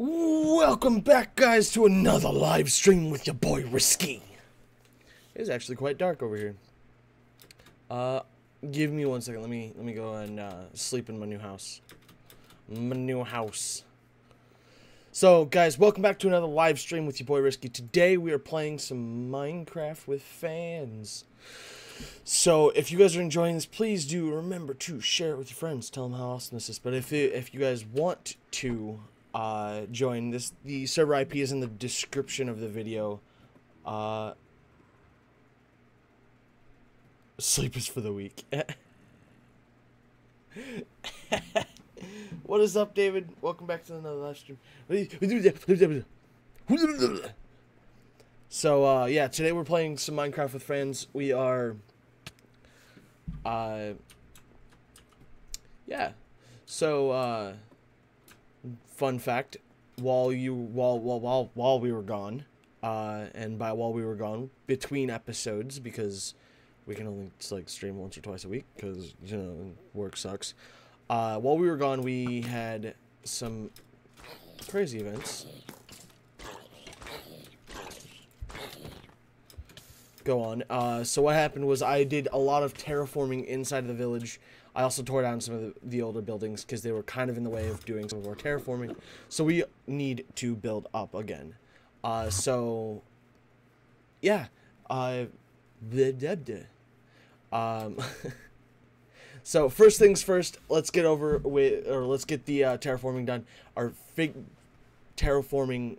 Welcome back, guys, to another live stream with your boy Risky. It's actually quite dark over here. Give me 1 second. Let me go and sleep in my new house. So, guys, welcome back to another live stream with your boy Risky. Today we are playing some Minecraft with fans. So, if you guys are enjoying this, please do remember to share it with your friends. Tell them how awesome this is. But if you guys want to join this, the server IP is in the description of the video. Sleep is for the weak. What is up, David? Welcome back to another live stream. So, yeah, today we're playing some Minecraft with friends. We are, yeah. So, fun fact, while we were gone, and by while we were gone, between episodes, because we can only like stream once or twice a week because, you know, work sucks. While we were gone, we had some crazy events go on. So what happened was I did a lot of terraforming inside of the village. I also tore down some of the older buildings because they were kind of in the way of doing some of our terraforming. So we need to build up again. So yeah, so first things first, let's get let's get the terraforming done. Our terraforming,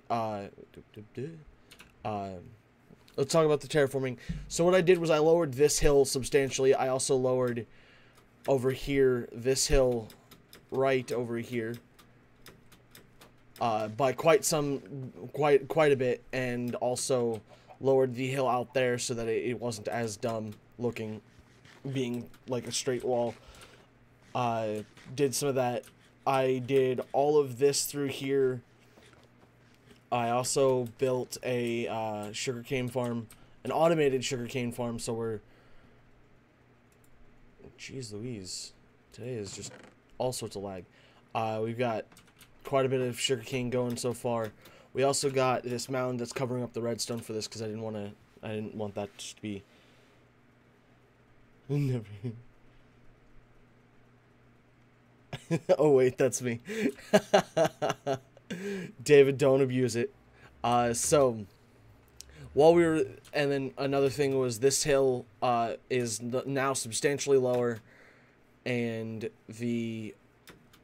let's talk about the terraforming. So what I did was I lowered this hill substantially. I also lowered over here, this hill right over here, by quite a bit, and also lowered the hill out there so that it wasn't as dumb looking, being like a straight wall. Did some of that. I did all of this through here. I also built a sugarcane farm, an automated sugarcane farm, so we're... Jeez Louise. Today is just all sorts of lag. We've got quite a bit of sugarcane going so far. We also got this mountain that's covering up the redstone for this because I didn't want that to be... Never. Oh wait, that's me. David, don't abuse it. So while we were, and then another thing was this hill is now substantially lower, and the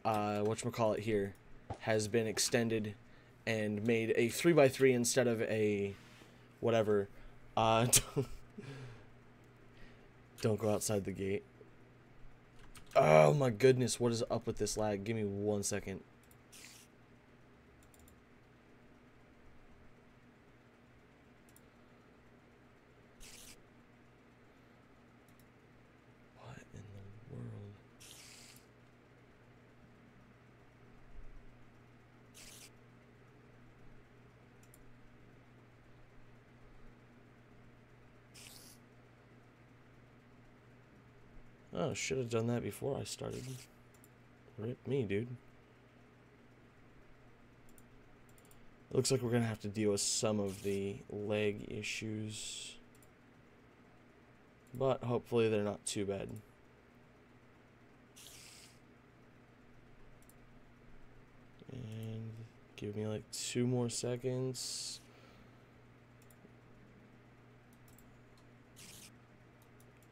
whatchamacallit here has been extended and made a 3x3 instead of a whatever. Don't go outside the gate. Oh my goodness, what is up with this lag? Give me 1 second. What in the world? Oh, should have done that before I started. Rip me, dude. Looks like we're gonna have to deal with some of the lag issues, but hopefully they're not too bad. And give me like 2 more seconds.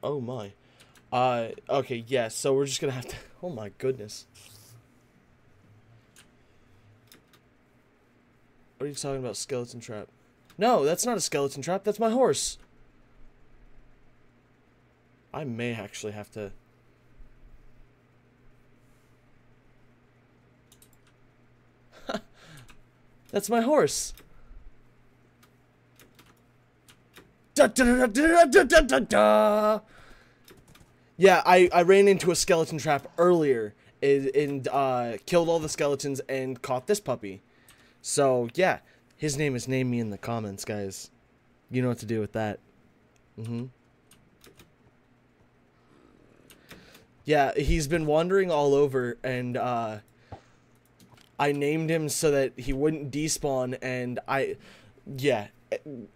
Oh my. Okay, yeah, so we're just gonna have to... Oh my goodness. What are you talking about, skeleton trap? No, that's not a skeleton trap, that's my horse. I may actually have to... That's my horse. Da da da da da da da da. Yeah, I ran into a skeleton trap earlier and killed all the skeletons and caught this puppy. So, yeah, his name is Name Me in the comments, guys. You know what to do with that. Yeah, he's been wandering all over, and I named him so that he wouldn't despawn, and yeah,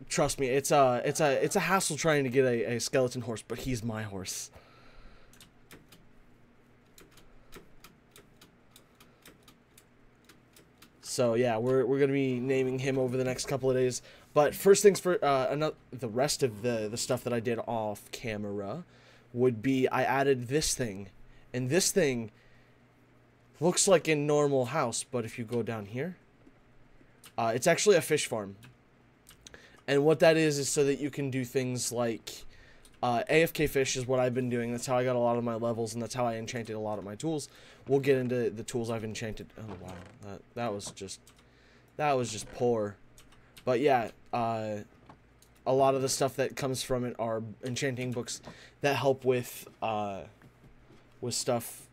trust me, it's a hassle trying to get a skeleton horse, but he's my horse. So yeah, we're gonna be naming him over the next couple of days. But first things first, the rest of the stuff that I did off camera would be I added this thing, and this thing looks like a normal house, but if you go down here, it's actually a fish farm. And what that is so that you can do things like AFK fish is what I've been doing. That's how I got a lot of my levels, and that's how I enchanted a lot of my tools. We'll get into the tools I've enchanted. Oh wow, that was just poor. But yeah, a lot of the stuff that comes from it are enchanting books that help with stuff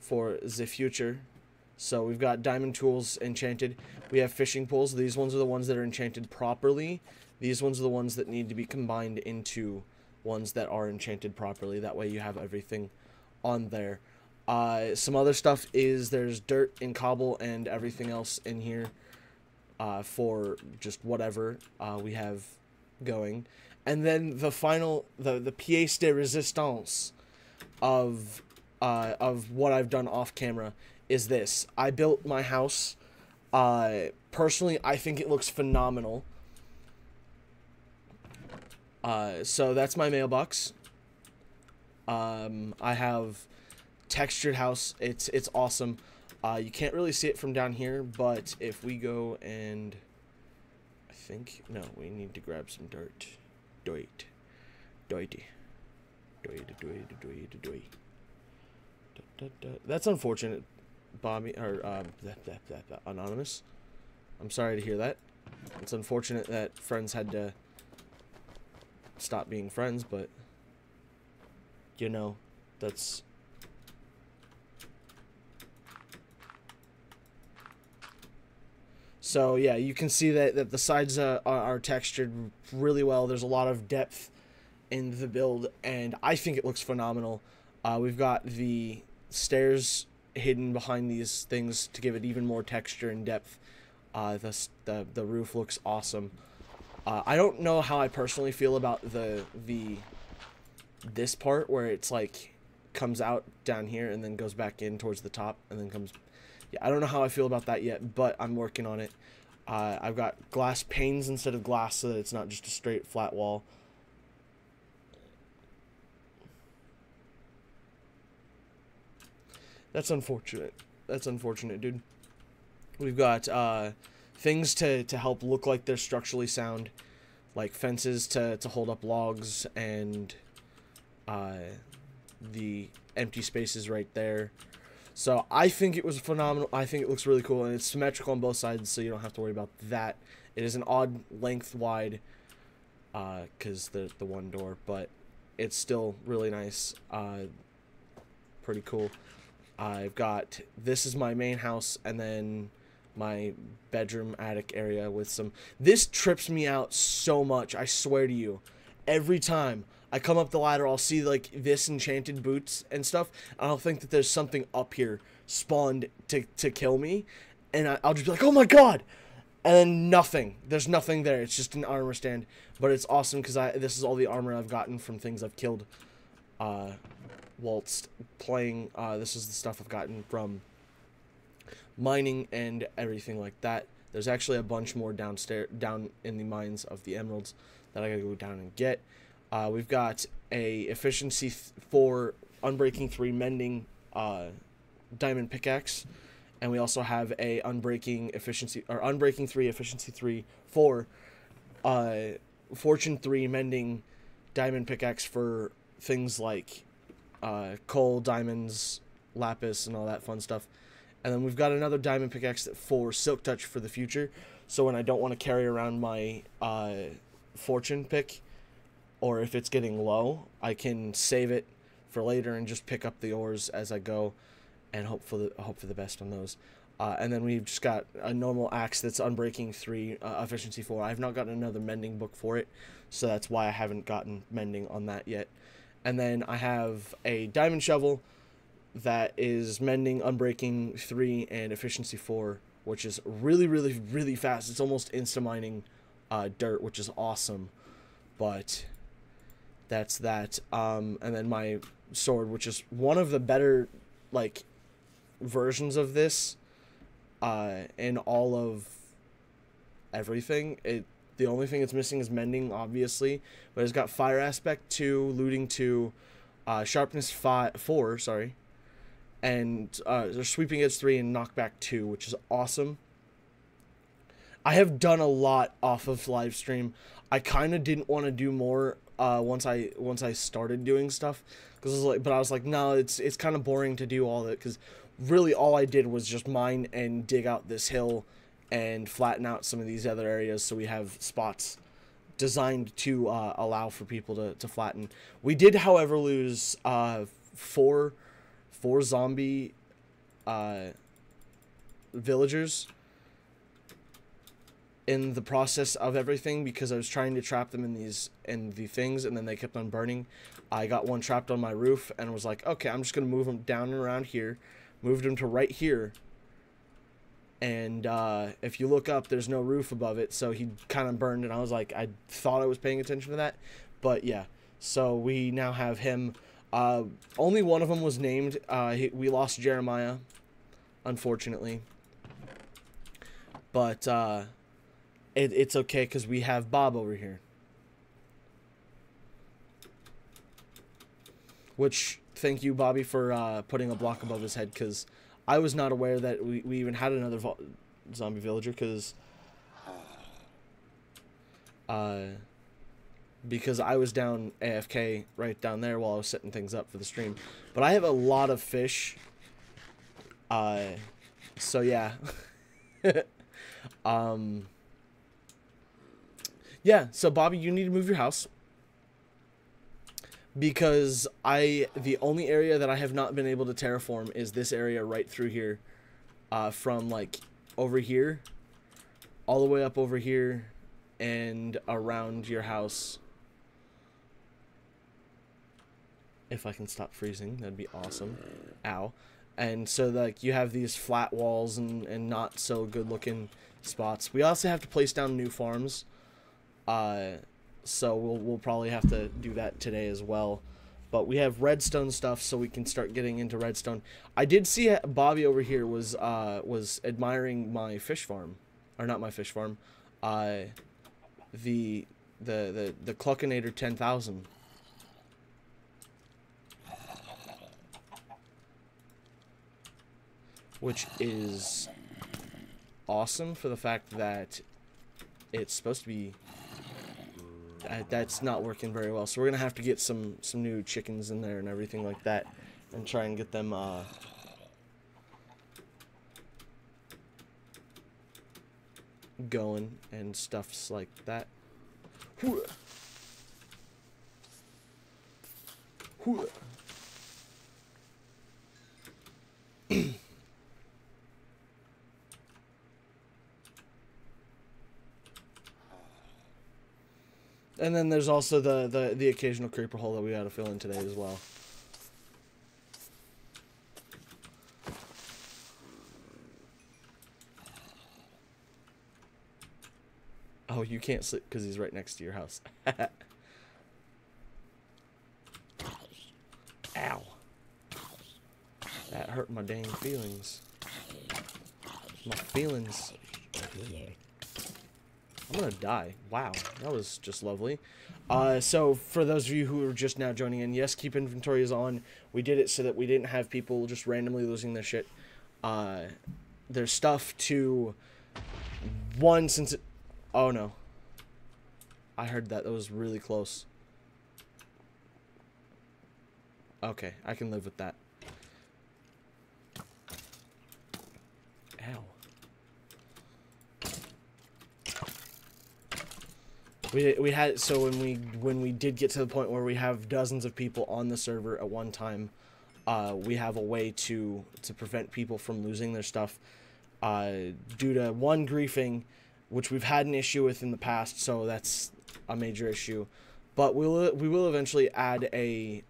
for the future. So we've got diamond tools enchanted. We have fishing poles. These ones are the ones that are enchanted properly. These ones are the ones that need to be combined into ones that are enchanted properly. That way you have everything on there. Some other stuff is there's dirt and cobble and everything else in here for just whatever we have going. And then the final, the pièce de résistance of what I've done off camera is this. I built my house. Personally, I think it looks phenomenal. So that's my mailbox. I have textured house. It's awesome. You can't really see it from down here, but if we go and I think no, we need to grab some dirt. That's unfortunate, Bobby or Anonymous. I'm sorry to hear that. It's unfortunate that friends had to stop being friends, but you know, that's so yeah, you can see that the sides are textured really well. There's a lot of depth in the build, and I think it looks phenomenal. We've got the stairs hidden behind these things to give it even more texture and depth. The roof looks awesome. I don't know how I personally feel about this part where it's like comes out down here and then goes back in towards the top and then comes. Yeah, I don't know how I feel about that yet, but I'm working on it. I've got glass panes instead of glass so that it's not just a straight flat wall. That's unfortunate. That's unfortunate, dude. We've got things to help look like they're structurally sound, like fences to hold up logs and the empty spaces right there. So I think it was phenomenal. I think it looks really cool, and it's symmetrical on both sides, so you don't have to worry about that. It is an odd length wide because the one door, but it's still really nice. Pretty cool. I've got, this is my main house, and then my bedroom attic area with some, this trips me out so much, I swear to you. Every time I come up the ladder, I'll see like this enchanted boots and stuff, and I'll think that there's something up here spawned to kill me, and I'll just be like, oh my god, and then nothing. There's nothing there. It's just an armor stand, but it's awesome because this is all the armor I've gotten from things I've killed whilst playing. This is the stuff I've gotten from mining and everything like that. There's actually a bunch more down in the mines of the emeralds that I gotta go down and get. We've got a efficiency 4 unbreaking 3 mending diamond pickaxe, and we also have a unbreaking 3 efficiency 3 4 fortune 3 mending diamond pickaxe for things like coal, diamonds, lapis, and all that fun stuff. And then we've got another diamond pickaxe for silk touch for the future, so when I don't want to carry around my fortune pick, or if it's getting low, I can save it for later and just pick up the ores as I go and hope for the best on those. And then we've just got a normal axe that's unbreaking 3 efficiency 4. I've not gotten another mending book for it, so that's why I haven't gotten mending on that yet. And then I have a diamond shovel, that is mending, unbreaking 3, and efficiency 4, which is really, really, really fast. It's almost insta-mining dirt, which is awesome. But that's that. And then my sword, which is one of the better, like, versions of this in all of everything. The only thing it's missing is mending, obviously, but it's got fire aspect 2, looting 2, sharpness 4, sorry, and there's sweeping edge 3 and knockback 2, which is awesome. I have done a lot off of live stream. I kind of didn't want to do more once I started doing stuff, because I was like, no, it's kind of boring to do all that, because really all I did was just mine and dig out this hill and flatten out some of these other areas, so we have spots designed to allow for people to flatten. We did, however, lose 4 zombie villagers in the process of everything, because I was trying to trap them in the things, and then they kept on burning. I got one trapped on my roof and was like, okay, I'm just gonna move them down and around here. Moved him to right here, and if you look up, there's no roof above it, so he kind of burned, and I was like, I thought I was paying attention to that, but yeah, so we now have him. Only one of them was named. We lost Jeremiah, unfortunately, but it's okay, because we have Bob over here, which, thank you, Bobby, for putting a block above his head, because I was not aware that we even had another zombie villager, because I was down AFK right down there while I was setting things up for the stream. But I have a lot of fish, so yeah. Yeah, so Bobby, you need to move your house, because the only area that I have not been able to terraform is this area right through here, from like over here all the way up over here and around your house. If I can stop freezing, that'd be awesome. Ow. And so, like, you have these flat walls and not so good looking spots. We also have to place down new farms, so we'll probably have to do that today as well. But we have redstone stuff, so we can start getting into redstone. I did see Bobby over here was admiring my fish farm, or not my fish farm, the Cluckinator 10,000. Which is awesome for the fact that it's supposed to be that's not working very well, so we're gonna have to get some new chickens in there and everything like that, and try and get them going and stuffs like that. And then there's also the occasional creeper hole that we gotta fill in today as well. Oh, you can't sleep because he's right next to your house. Ow. That hurt my dang feelings. My feelings. I'm gonna die. Wow, that was just lovely. So for those of you who are just now joining in, yes, keep inventory is on. We did it so that we didn't have people just randomly losing their shit. There's stuff to one since it. Oh no. I heard that. That was really close. Okay, I can live with that. Ow. We had, so when we did get to the point where we have dozens of people on the server at one time, we have a way to prevent people from losing their stuff due to one, griefing, which we've had an issue with in the past, so that's a major issue. But we will eventually add a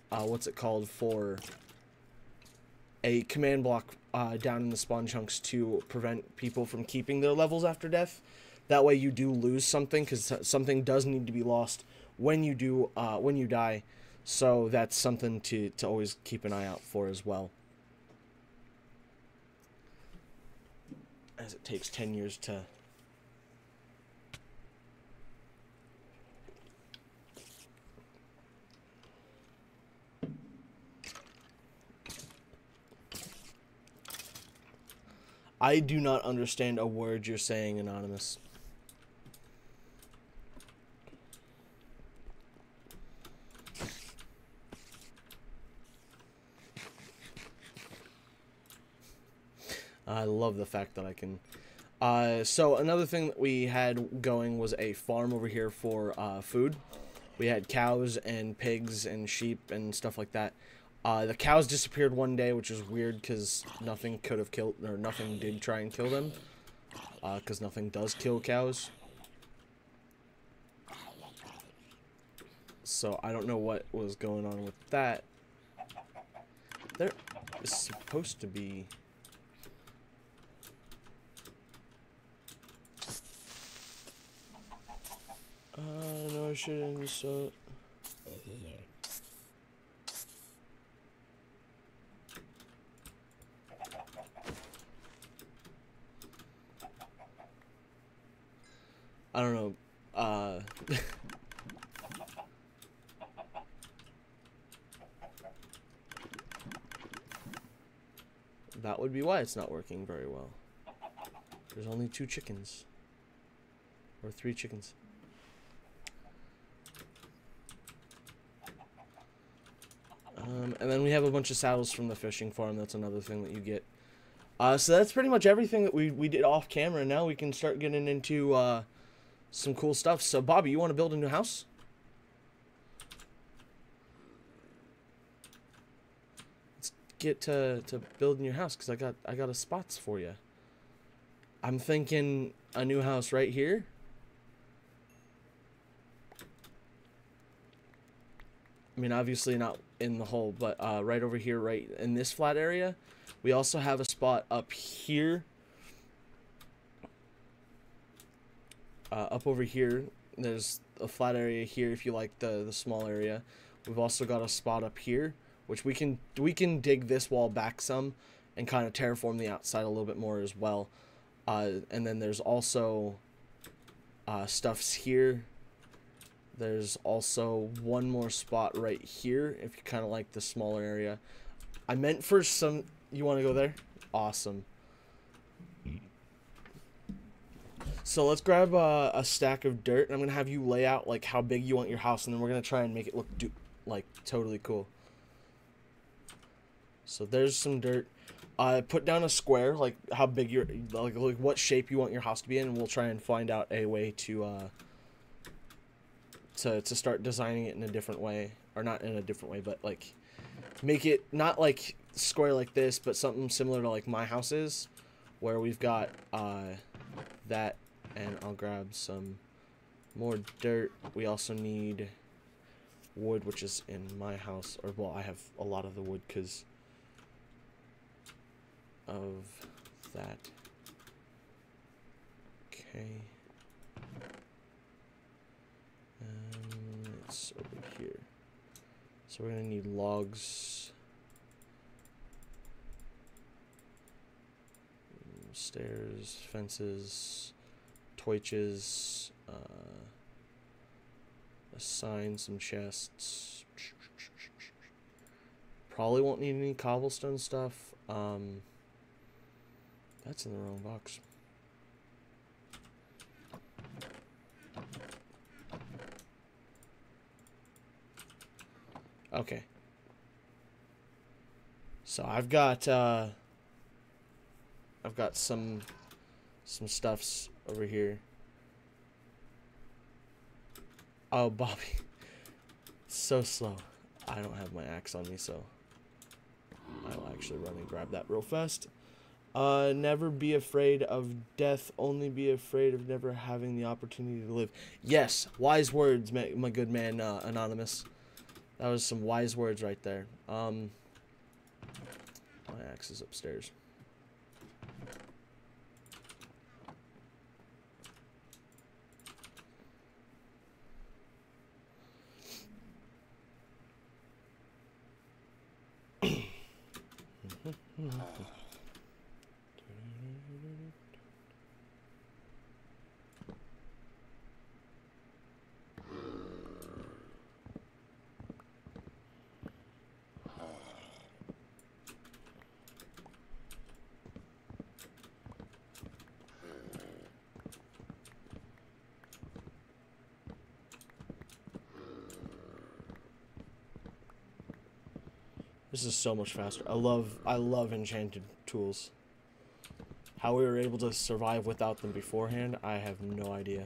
what's it called for a command block down in the spawn chunks to prevent people from keeping their levels after death. That way you do lose something, because something does need to be lost when you do when you die. So that's something to always keep an eye out for as well. As it takes 10 years to... I do not understand a word you're saying, Anonymous. I love the fact that I can... so another thing that we had going was a farm over here for food. We had cows and pigs and sheep and stuff like that. The cows disappeared one day, which was weird because nothing could have killed, or nothing did try and kill them. Because nothing does kill cows. So I don't know what was going on with that. There is supposed to be... no, I shouldn't, so... I don't know, that would be why it's not working very well. There's only 2 chickens. Or 3 chickens. And then we have a bunch of saddles from the fishing farm. That's another thing that you get. So that's pretty much everything that we did off camera. Now we can start getting into some cool stuff. So Bobby, you want to build a new house? Let's get to building your house, because I got a spots for you. I'm thinking a new house right here. I mean, obviously not in the hole, but right over here, right in this flat area. We also have a spot up here. Up over here, there's a flat area here if you like the small area. We've also got a spot up here, which we can dig this wall back some and kind of terraform the outside a little bit more as well. And then there's also stuffs here. There's also one more spot right here if you kind of like the smaller area. I meant for some... You want to go there? Awesome. So let's grab a stack of dirt, and I'm going to have you lay out like how big you want your house, and then we're going to try and make it look like totally cool. So there's some dirt. Put down a square, like how big your... like what shape you want your house to be in, and we'll try and find out a way to start designing it in a different way, or not in a different way, but like make it not like square like this, but something similar to like my house is, where we've got that. And I'll grab some more dirt. We also need wood, which is in my house, or well, I have a lot of the wood because of that. Okay. It's over here. So we're gonna need logs, stairs, fences, torches, a sign, some chests. Probably won't need any cobblestone stuff. That's in the wrong box. Okay. So I've got some stuffs over here. Oh, Bobby. So slow. I don't have my axe on me, so I'll actually run and grab that real fast. Never be afraid of death, only be afraid of never having the opportunity to live. Yes, wise words, my good man, Anonymous. That was some wise words right there. My Max is upstairs. This is so much faster. I love enchanted tools. How we were able to survive without them beforehand, I have no idea.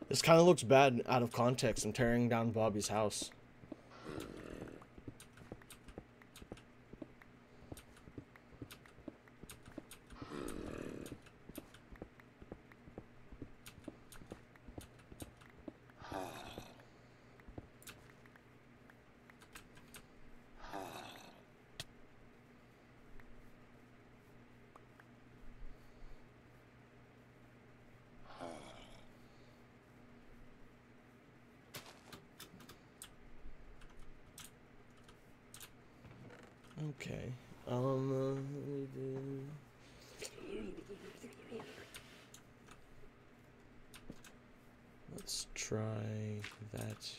This kind of looks bad out of context. I'm tearing down Bobby's house. Okay. Let's try that.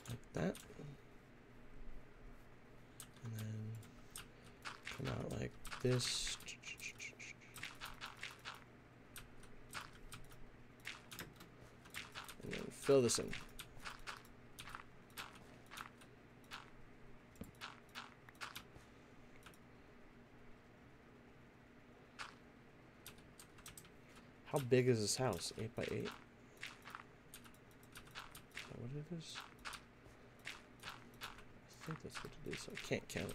Like that. Come out like this. And then fill this in. How big is this house? 8 by 8? Is that what it is? I think that's what it is. I can't count.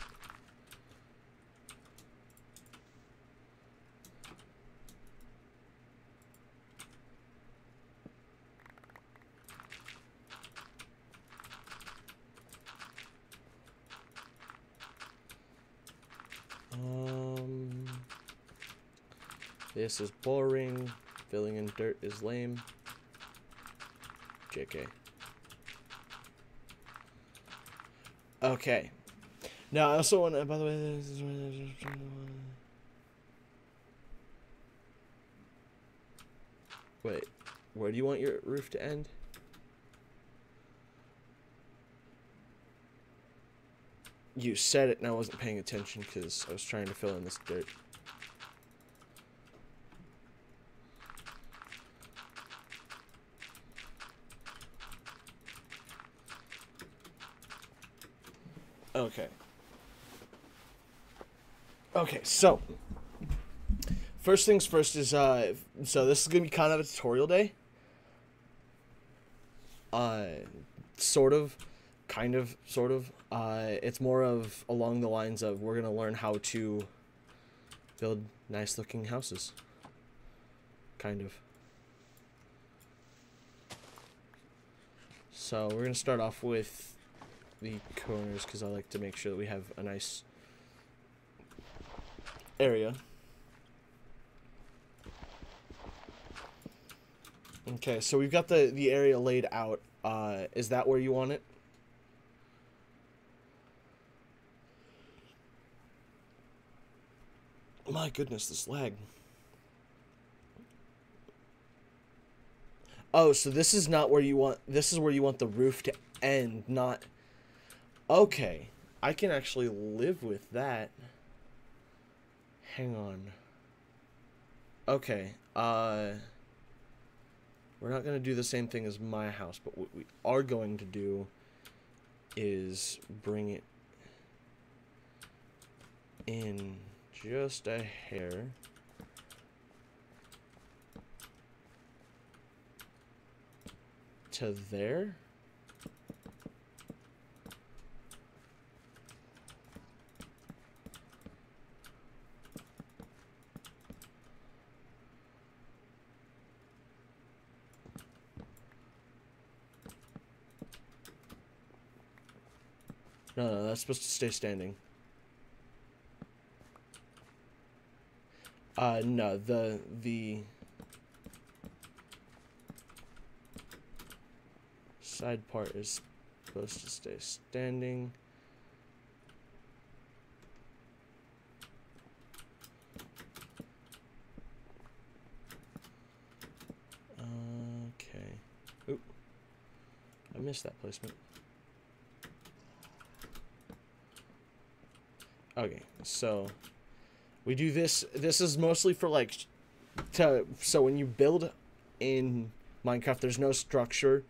This is boring. Filling in dirt is lame. JK. Okay. Now, I also want to, by the way, wait, where do you want your roof to end? You said it and I wasn't paying attention because I was trying to fill in this dirt. Okay. Okay, so first things first is so this is gonna be kind of a tutorial day. Sort of, kind of, sort of. It's more of along the lines of we're gonna learn how to build nice looking houses. Kind of. So we're gonna start off with the corners because I like to make sure that we have a nice area. Okay, so we've got the area laid out. Is that where you want it? My goodness, this lag. Oh, so this is not where you want, this is where you want the roof to end, not... Okay, I can actually live with that. Hang on. Okay. We're not going to do the same thing as my house, but what we are going to do is bring it in just a hair. To there. No, that's supposed to stay standing. No, the side part is supposed to stay standing. Okay. Oop. I missed that placement. Okay, so we do this. This is mostly for like so when you build in Minecraft, there's no structure,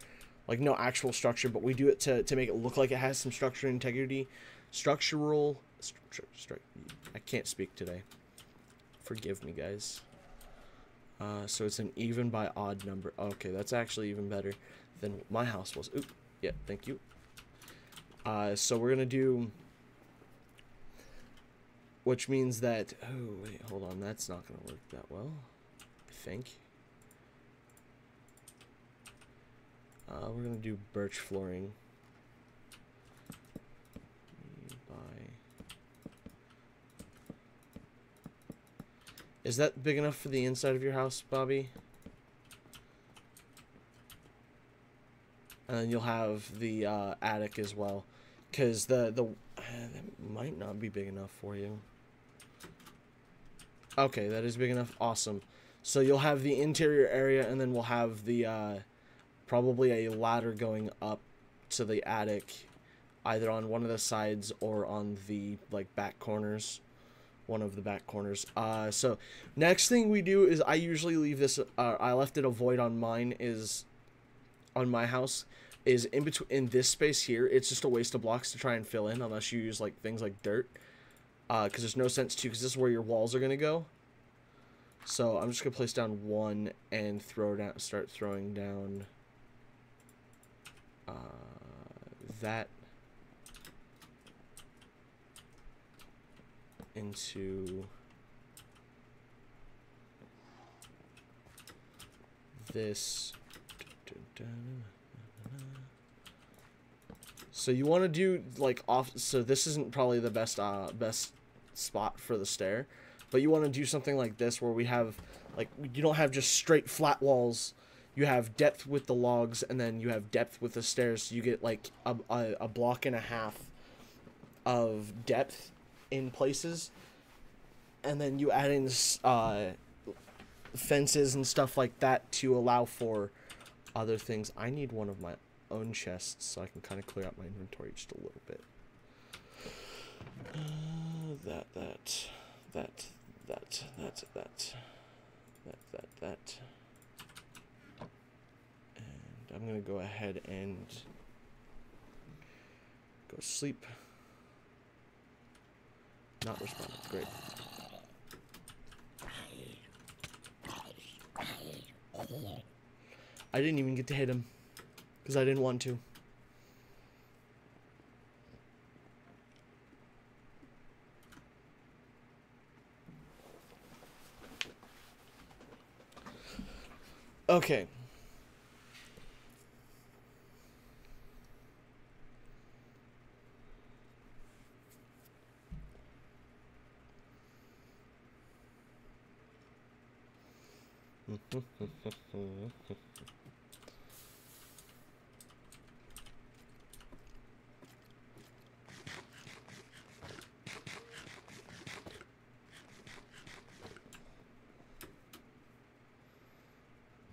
like no actual structure, but we do it to make it look like it has some structure and integrity. I can't speak today. Forgive me, guys. So it's an even by odd number. Okay, that's actually even better than my house was. Oop. Yeah, thank you. So we're gonna do. Which means that, oh wait, hold on, that's not going to work that well, I think. We're going to do birch flooring. Is that big enough for the inside of your house, Bobby? And then you'll have the attic as well, because that might not be big enough for you. Okay, that is big enough. Awesome. So you'll have the interior area, and then we'll have the probably a ladder going up to the attic, either on one of the sides or on the like back corners, one of the back corners. So next thing we do is I usually leave this. I left it a void on mine. Is on my house is in between in this space here. It's just a waste of blocks to try and fill in unless you use like things like dirt. Because there's no sense to, because this is where your walls are going to go. So I'm just going to place down one and start throwing down that into this. So you want to do like off. So this isn't probably the best spot for the stair, but you want to do something like this where we have like you don't have just straight flat walls. You have depth with the logs, and then you have depth with the stairs. So you get like a block and a half of depth in places, and then you add in fences and stuff like that to allow for other things. I need one of my own chests so I can kind of clear out my inventory just a little bit. That. And I'm gonna go ahead and go sleep. Not responding. Great. I didn't even get to hit him because I didn't want to. Okay.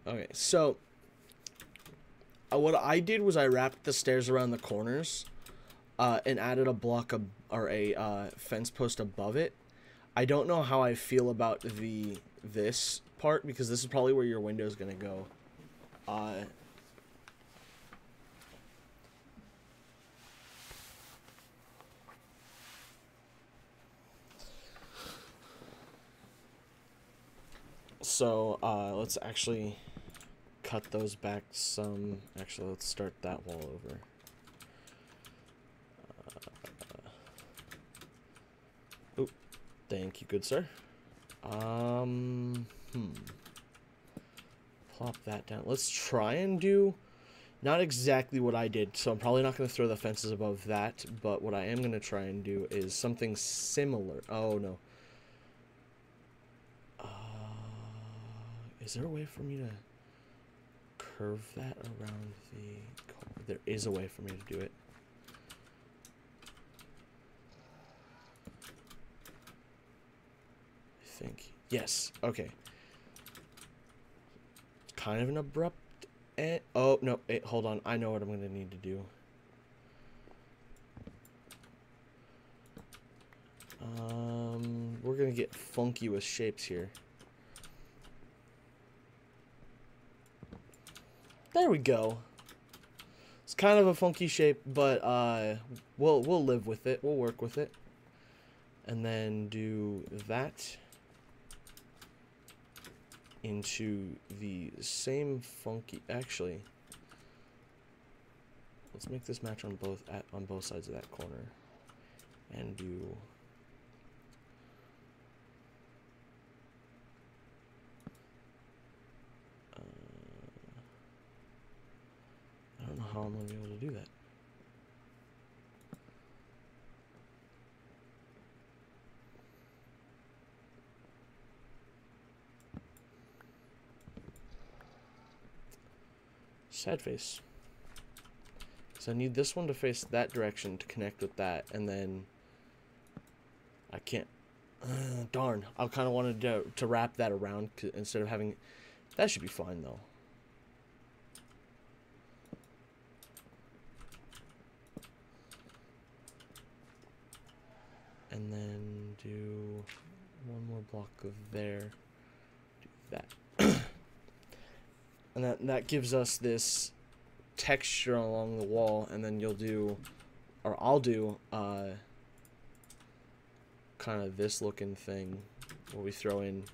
Okay, so what I did was I wrapped the stairs around the corners and added a block or a fence post above it. I don't know how I feel about this part, because this is probably where your window is gonna go. So let's actually cut those back some. Actually, let's start that wall over. Oh, thank you, good sir. Plop that down. Let's try and do not exactly what I did, so I'm probably not going to throw the fences above that, but what I am going to try and do is something similar. Oh, no. Is there a way for me to curve that around the corner? There is a way for me to do it. I think. Yes. Okay. Kind of an abrupt end. Oh, no. Hey, hold on. I know what I'm going to need to do. We're going to get funky with shapes here. There we go. It's kind of a funky shape, but we'll live with it. We'll work with it. And then do that into the same funky. Actually, let's make this match on both sides of that corner, and do. I don't know how I'm going to be able to do that. Sad face. So I need this one to face that direction to connect with that, and then I can't. Darn. I kind of wanted to wrap that around instead of having. That should be fine though. And then do one more block of there. Do that. And that gives us this texture along the wall, and then you'll do, or I'll do, kind of this looking thing where we throw in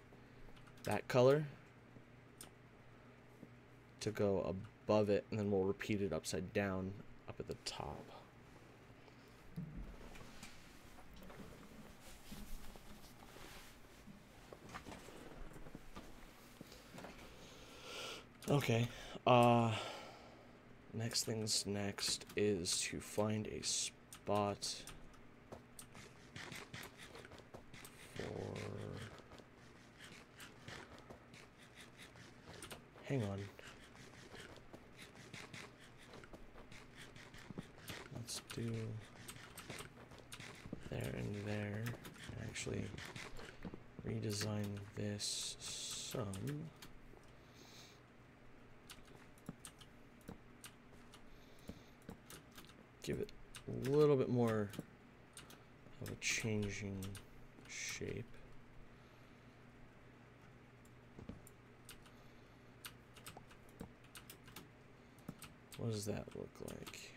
that color to go above it, and then we'll repeat it upside down up at the top. Okay, next thing's next is to find a spot for, hang on, let's do there and there, actually redesign this some. Give it a little bit more of a changing shape. What does that look like?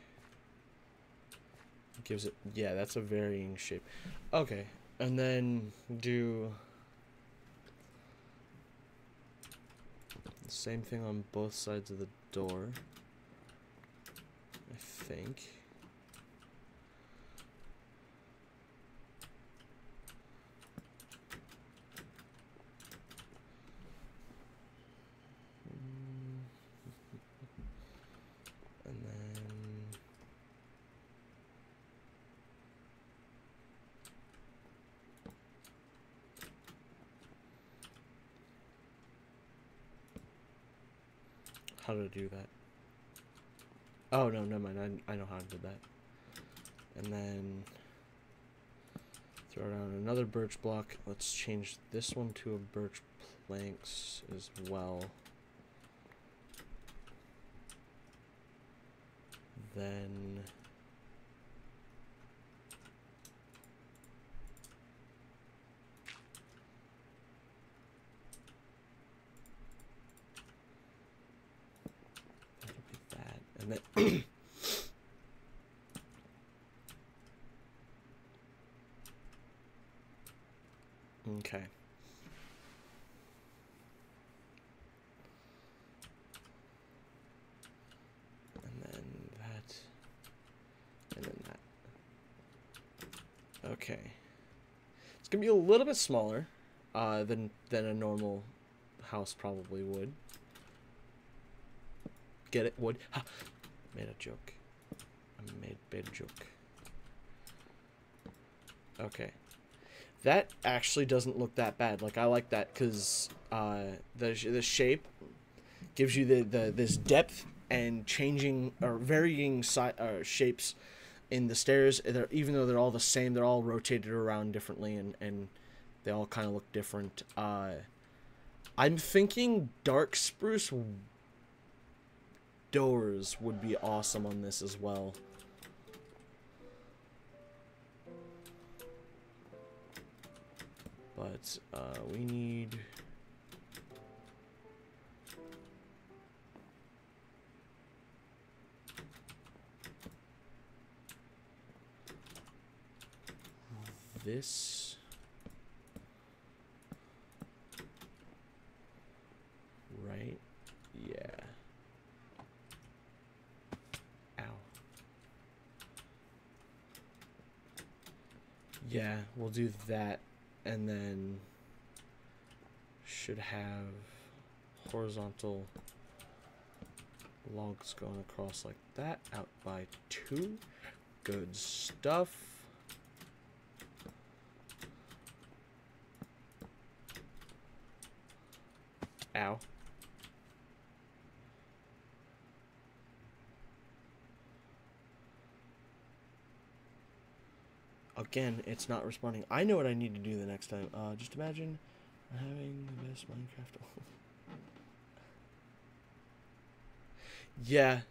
It gives it, yeah, that's a varying shape. Okay, and then do the same thing on both sides of the door, I think. How to do that. Oh, no, never mind. I know how to do that. And then throw down another birch block. Let's change this one to a birch planks as well. Then admit. Okay. And then that. And then that. Okay. It's gonna be a little bit smaller than a normal house probably would. Get it? Would. Ha! Made a joke. I made a joke. Okay. That actually doesn't look that bad. Like, I like that because the shape gives you this depth and changing or varying shapes in the stairs. Even though they're all the same, they're all rotated around differently and they all kind of look different. I'm thinking dark spruce doors would be awesome on this as well. But we need this right. Yeah. Ow. Yeah, we'll do that. And then should have horizontal logs going across like that, out by 2. Good stuff. Ow. Again, it's not responding. I know what I need to do the next time. Just imagine having the best Minecraft. Yeah.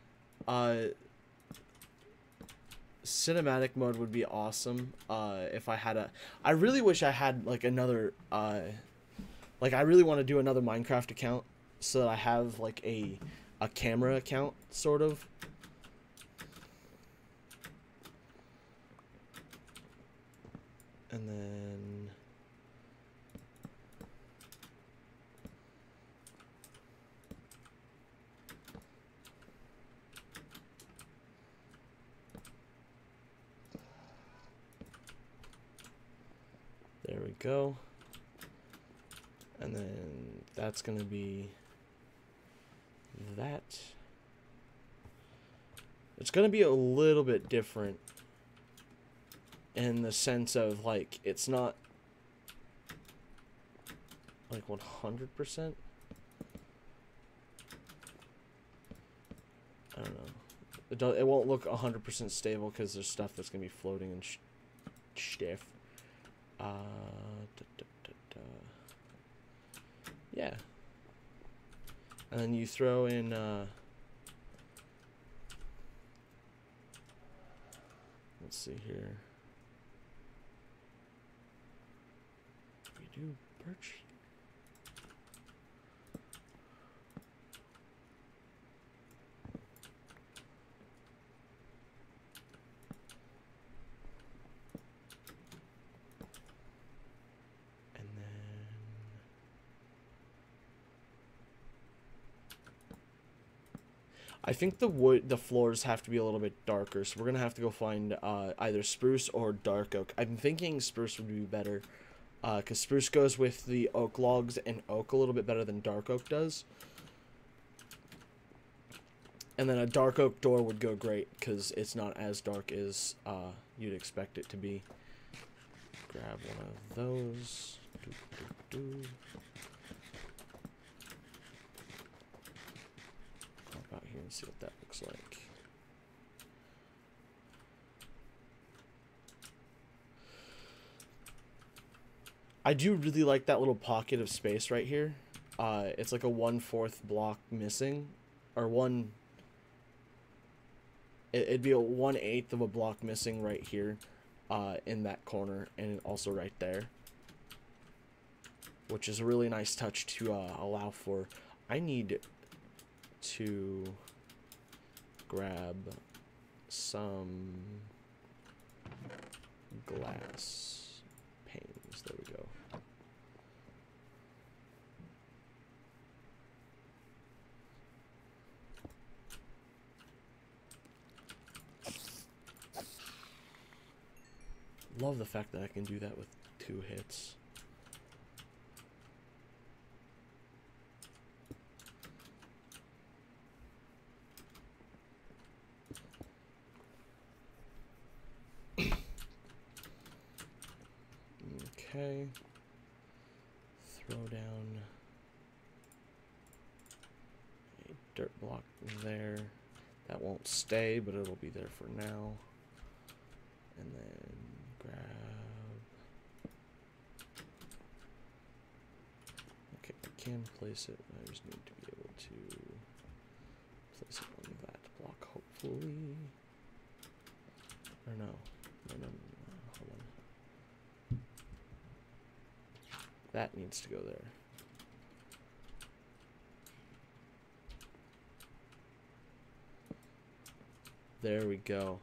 Cinematic mode would be awesome. If I had a... I really wish I had, like, another... like, I really want to do another Minecraft account so that I have, like, a camera account, sort of. And then there we go. And then that's gonna be that. It's gonna be a little bit different in the sense of, like, it's not like 100%. I don't know. It won't look 100% stable because there's stuff that's gonna be floating and stiff. Yeah. And then you throw in let's see here. We do birch. And then I think the floors have to be a little bit darker, so we're gonna have to go find either spruce or dark oak. I'm thinking spruce would be better. Because spruce goes with the oak logs and oak a little bit better than dark oak does. And then a dark oak door would go great because it's not as dark as you'd expect it to be. Grab one of those. Pop out here and see what that looks like. I do really like that little pocket of space right here. It's like a 1/4 block missing, or it'd be a 1/8 of a block missing right here, in that corner, and also right there, which is a really nice touch to allow for. I need to grab some glass panes. There we go. Love the fact that I can do that with 2 hits. Okay. Throw down a dirt block there. That won't stay, but it'll be there for now. And then grab... Okay, I can place it. I just need to be able to place it on that block, hopefully. Or no. No. Hold on. That needs to go there. There we go.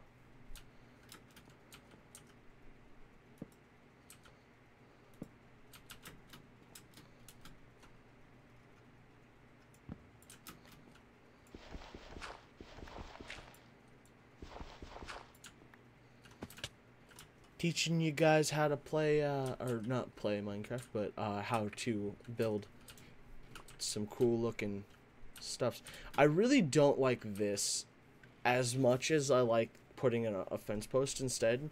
Teaching you guys how to play, or not play Minecraft, but how to build some cool looking stuffs. I really don't like this as much as I like putting in a fence post instead.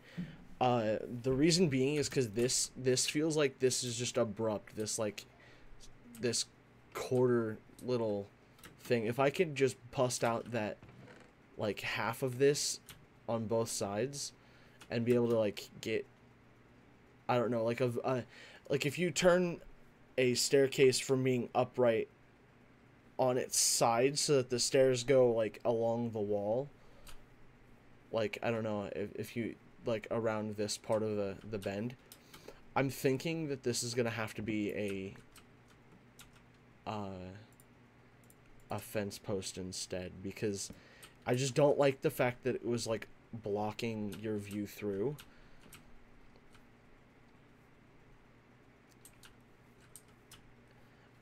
The reason being is because this feels like this is just abrupt. This quarter little thing. If I could just bust out that like half of this on both sides and be able to like get, I don't know, like like if you turn a staircase from being upright on its side so that the stairs go like along the wall, like I don't know, if you like around this part of the bend, I'm thinking that this is gonna have to be a fence post instead, because I just don't like the fact that it was like blocking your view through.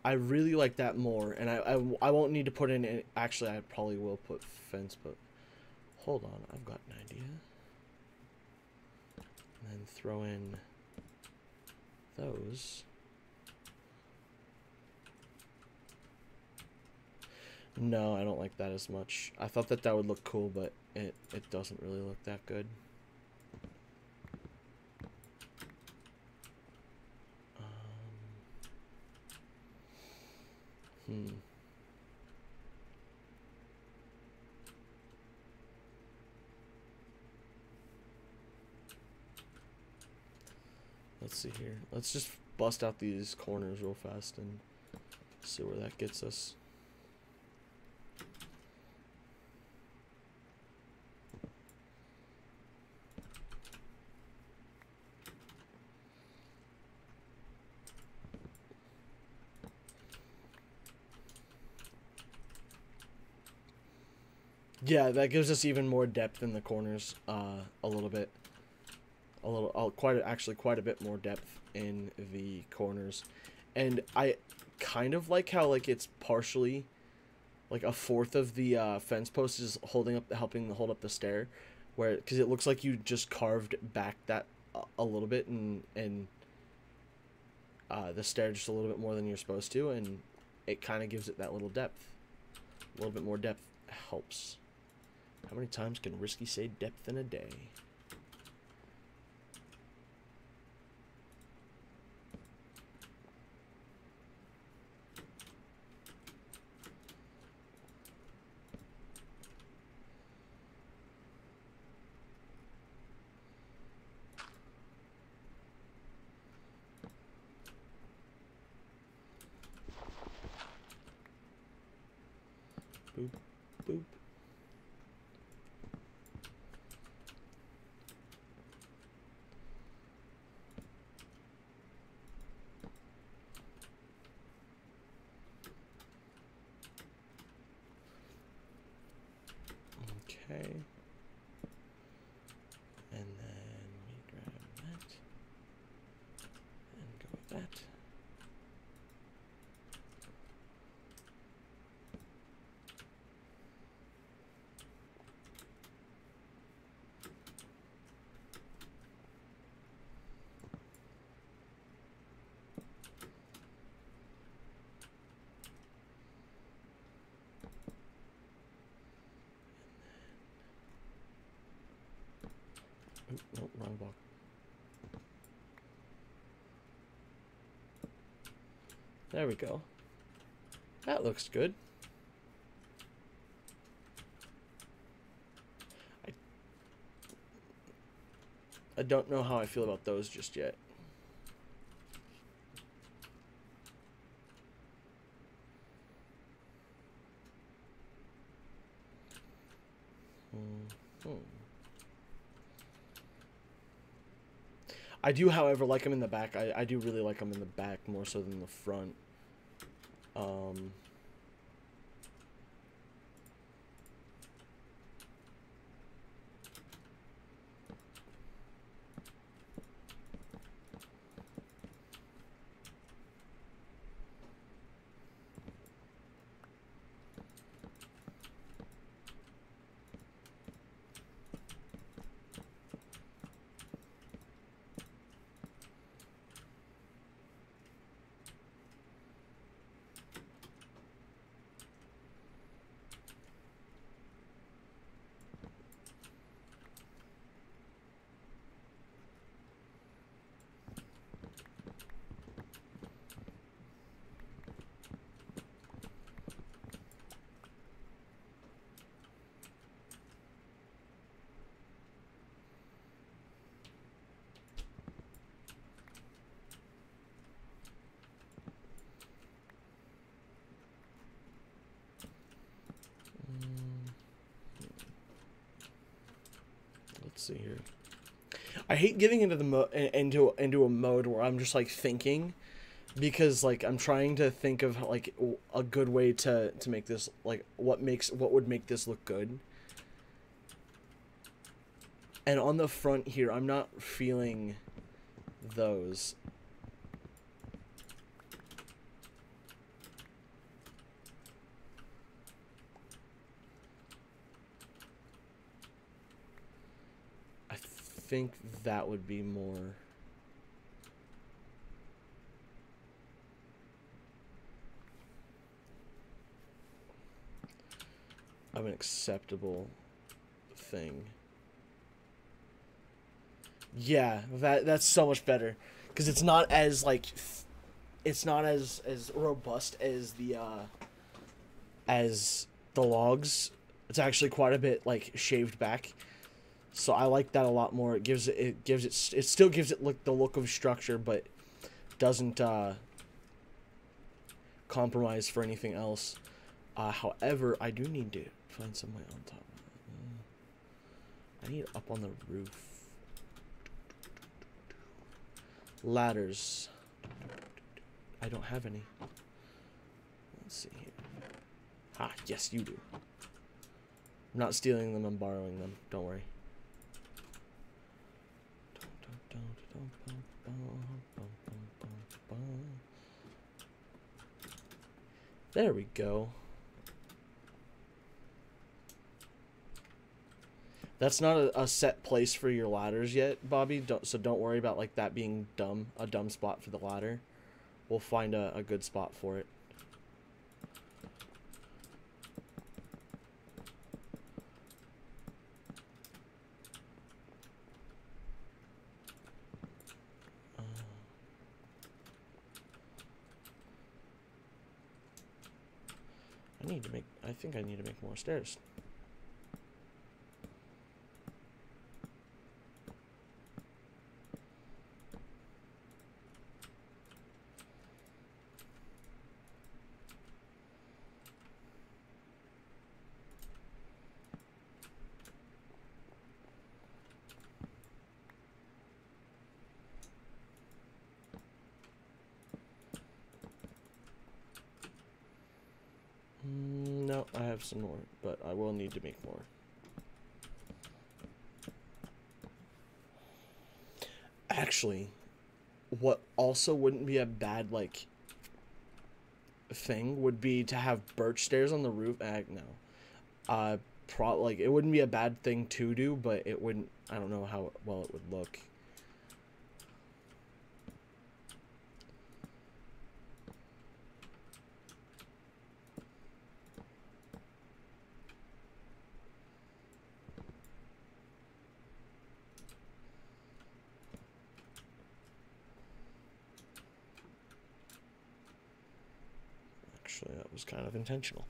I really like that more, and I won't need to put in it. Actually, I probably will put fence, but hold on, I've got an idea. And then throw in those. No, I don't like that as much. I thought that would look cool, but it doesn't really look that good. Let's see here. Let's just bust out these corners real fast and see where that gets us. Yeah, that gives us even more depth in the corners, a little bit. Actually quite a bit more depth in the corners. And I kind of like how like it's partially like a fourth of the fence post is helping to hold up the stair, where because it looks like you just carved back that a little bit and the stair just a little bit more than you're supposed to, and it kind of gives it that little depth. A little bit more depth helps. How many times can Risky say depth in a day? Boop, boop. Okay. And then we grab that. And go with that. Oh, wrong block. There we go. That looks good. I don't know how I feel about those just yet. I do, however, like them in the back. I do really like them in the back more so than the front. Let's see here. I hate getting into the into a mode where I'm just like thinking, because like I'm trying to think of like a good way to make this, like what would make this look good. And on the front here, I'm not feeling those. I think that would be more of an acceptable thing. Yeah, that's so much better, because it's not as like it's not as robust as the logs. It's actually quite a bit like shaved back. So I like that a lot more. It still gives it the look of structure, but doesn't compromise for anything else. However, I do need to find some way on top. I need up on the roof. Ladders. I don't have any. Let's see here. Ah, yes, you do. I'm not stealing them, I'm borrowing them. Don't worry. There we go. That's not a set place for your ladders yet, Bobby. So don't worry about like that being a dumb spot for the ladder. We'll find a good spot for it. I think I need to make more stairs. No, I have some more, but I will need to make more. Actually, what also wouldn't be a bad, like, thing would be to have birch stairs on the roof. No. Like, it wouldn't be a bad thing to do, but it wouldn't, I don't know how well it would look. Actually, that was kind of intentional.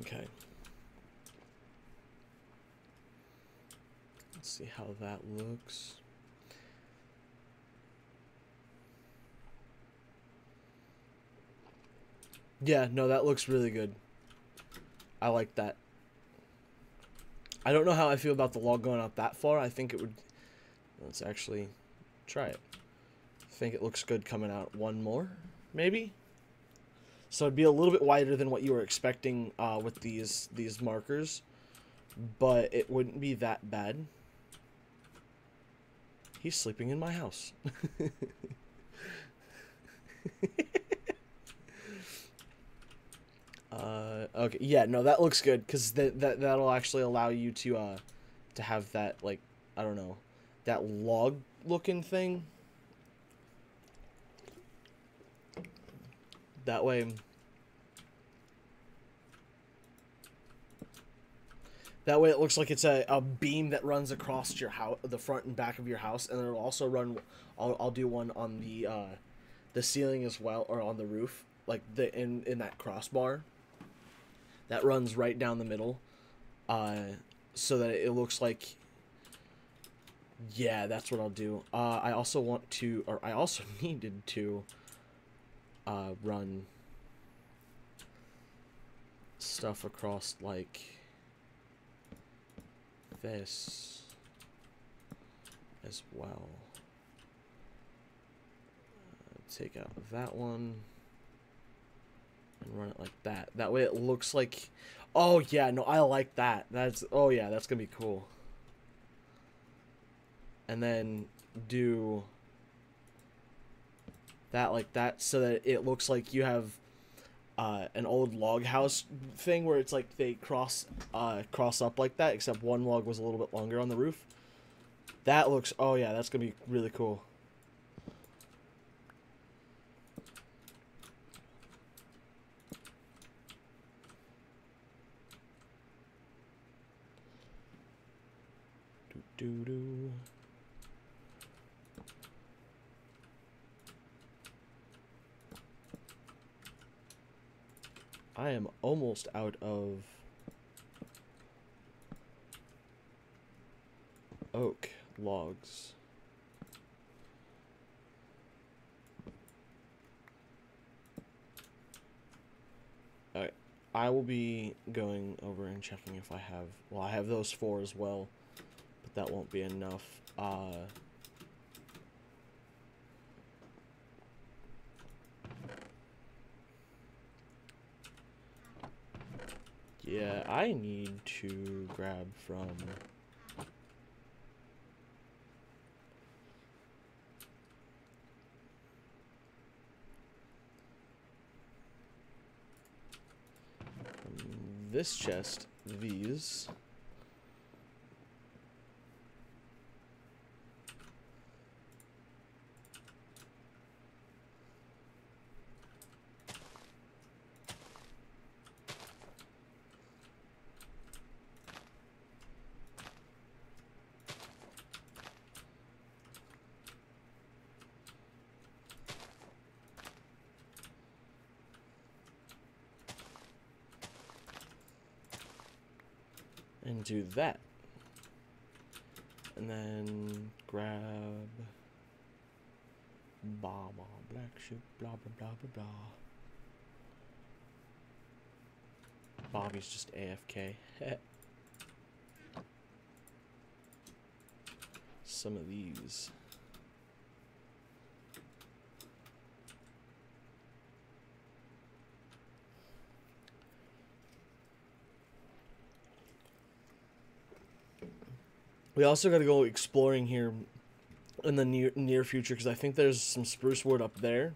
Okay. Let's see how that looks. Yeah, no, that looks really good. I like that. I don't know how I feel about the log going out that far. I think it would... Let's actually try it. I think it looks good coming out one more, maybe? So it'd be a little bit wider than what you were expecting with these markers. But it wouldn't be that bad. He's sleeping in my house. Okay, yeah, no, that looks good, because that'll actually allow you to have that, like, I don't know, that log looking thing. That way it looks like it's a beam that runs across your house, the front and back of your house, and it'll also run, I'll do one on the ceiling as well, or on the roof, like in that crossbar that runs right down the middle, so that it looks like, yeah, that's what I'll do. I also needed to run stuff across, like this as well. Take out that one and run it like that. That way it looks like, oh yeah, no, I like that. Oh yeah, that's gonna be cool. And then do that like that, so that it looks like you have an old log house thing where it's like they cross up like that, except one log was a little bit longer on the roof. That looks, oh yeah, that's gonna be really cool. Doo-doo. I am almost out of oak logs. Alright, I will be going over and checking if I have, well, I have those 4 as well, but that won't be enough. Yeah, I need to grab from this chest these. And do that. And then grab black sheep, blah blah blah blah blah. Bobby's just AFK. Some of these. We also got to go exploring here in the near future, because I think there's some spruce wood up there.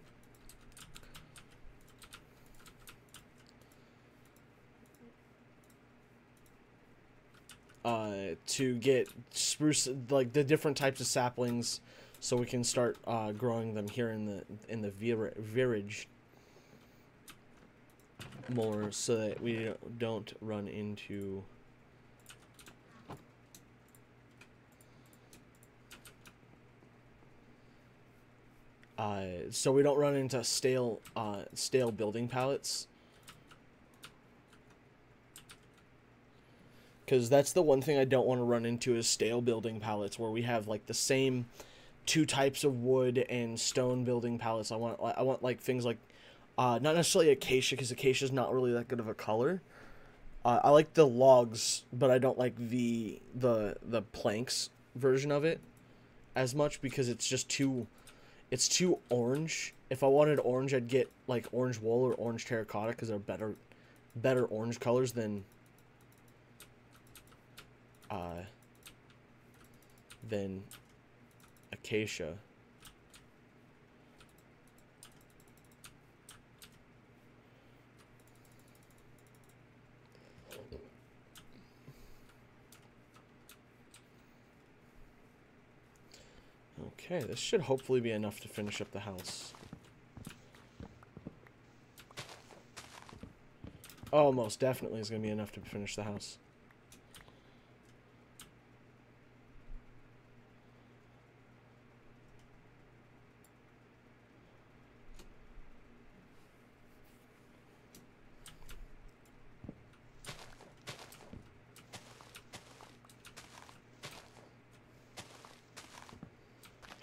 To get spruce, like the different types of saplings, so we can start growing them here in the village more, so that we don't run into stale building pallets. Because that's the one thing I don't want to run into, is stale building pallets, where we have like the same two types of wood and stone building pallets. I want like things like not necessarily acacia, because acacia is not really that good of a color. I like the logs, but I don't like the planks version of it as much, because it's too orange. If I wanted orange, I'd get like orange wool or orange terracotta, because they're better orange colors than acacia. Okay, this should hopefully be enough to finish up the house. Oh, most definitely is going to be enough to finish the house.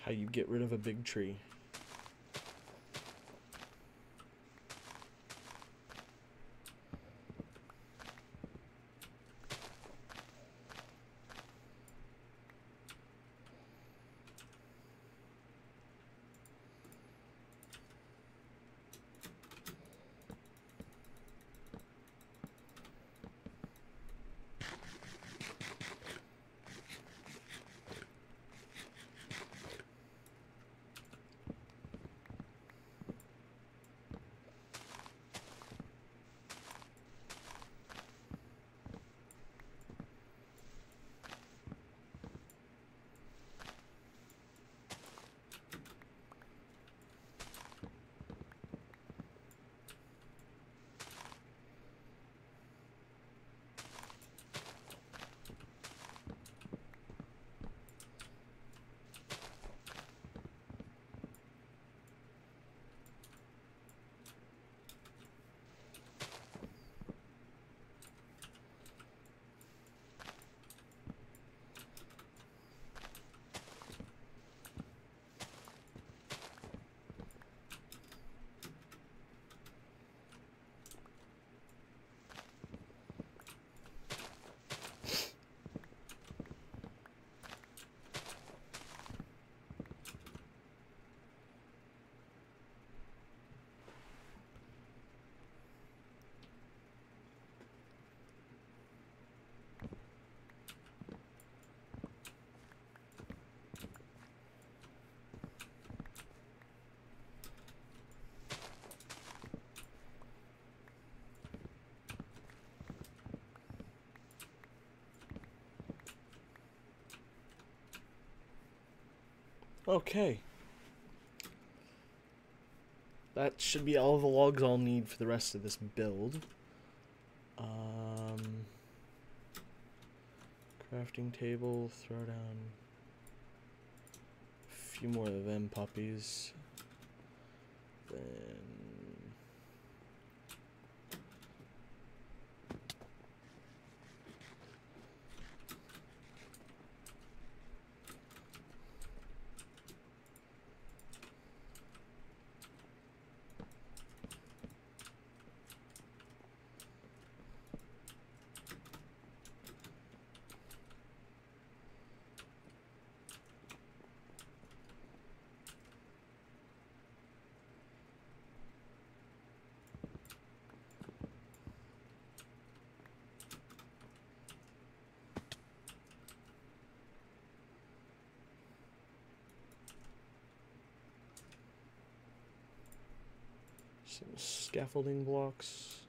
How you get rid of a big tree. Okay. That should be all the logs I'll need for the rest of this build. Crafting table, throw down a few more of them puppies. Then Some scaffolding blocks.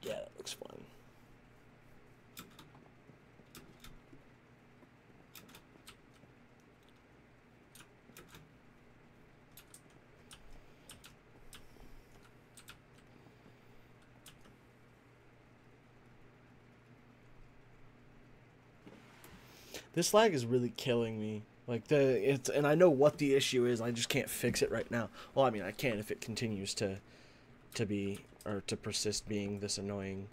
Yeah, that looks fine. This lag is really killing me. Like and I know what the issue is. I just can't fix it right now. Well, I mean, I can if it continues to be, or to persist being this annoying.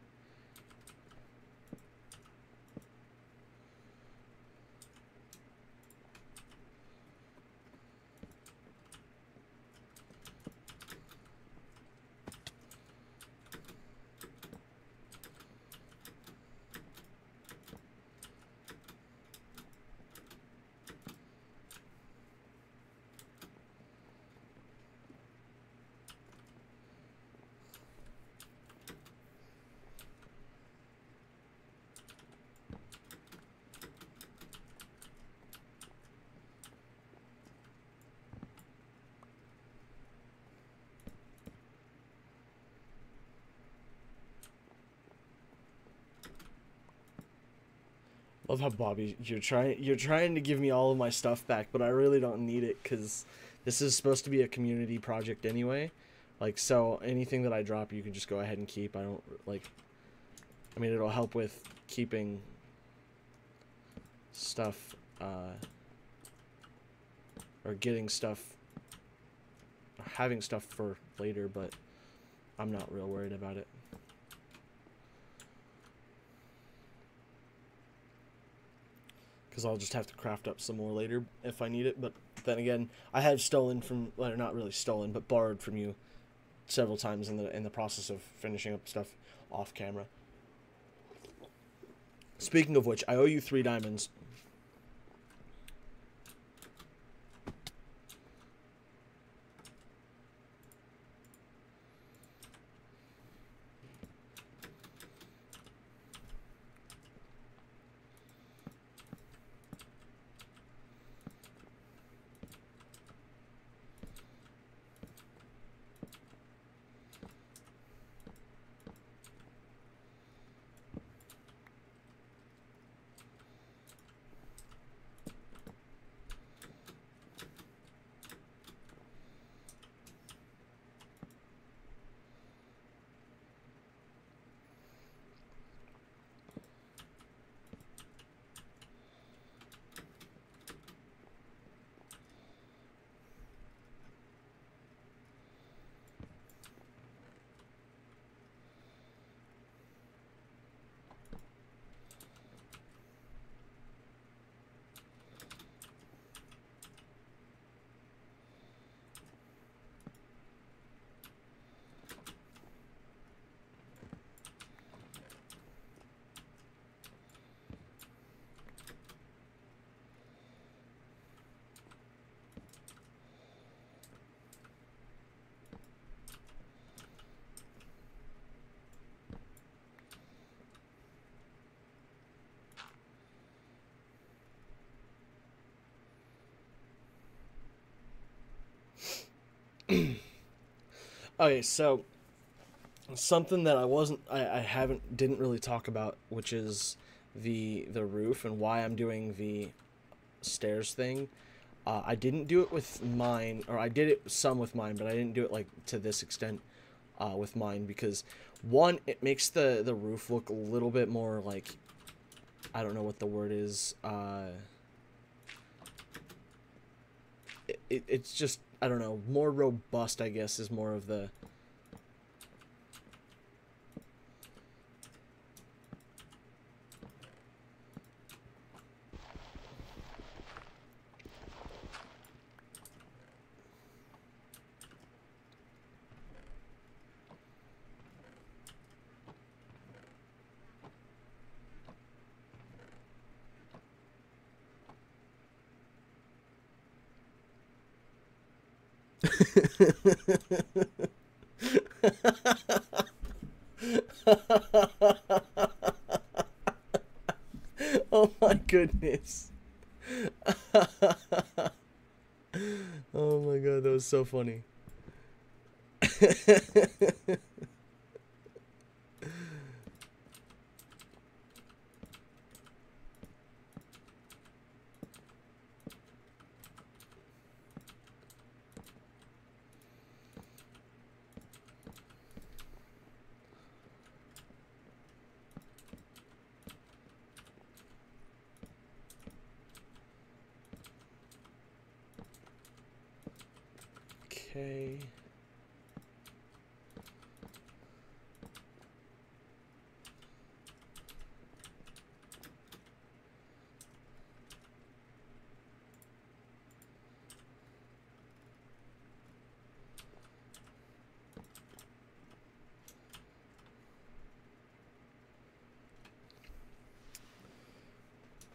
Love how Bobby, you're trying to give me all of my stuff back, but I really don't need it because this is supposed to be a community project anyway. Like, so anything that I drop, you can just go ahead and keep. I don't like. I mean, it'll help with keeping stuff, or getting stuff, having stuff for later, but I'm not real worried about it. Because I'll just have to craft up some more later if I need it. But then again, I have stolen from, well, not really stolen, but borrowed from you several times in the process of finishing up stuff off camera. Speaking of which, I owe you 3 diamonds. Okay, so something that I didn't really talk about, which is the roof and why I'm doing the stairs thing. I didn't do it with mine, or I did it some with mine, but I didn't do it like to this extent with mine because one, it makes the roof look a little bit more like, I don't know what the word is. It's just, I don't know, more robust, I guess, is more of the... Oh my goodness. Oh my god, that was so funny. Okay.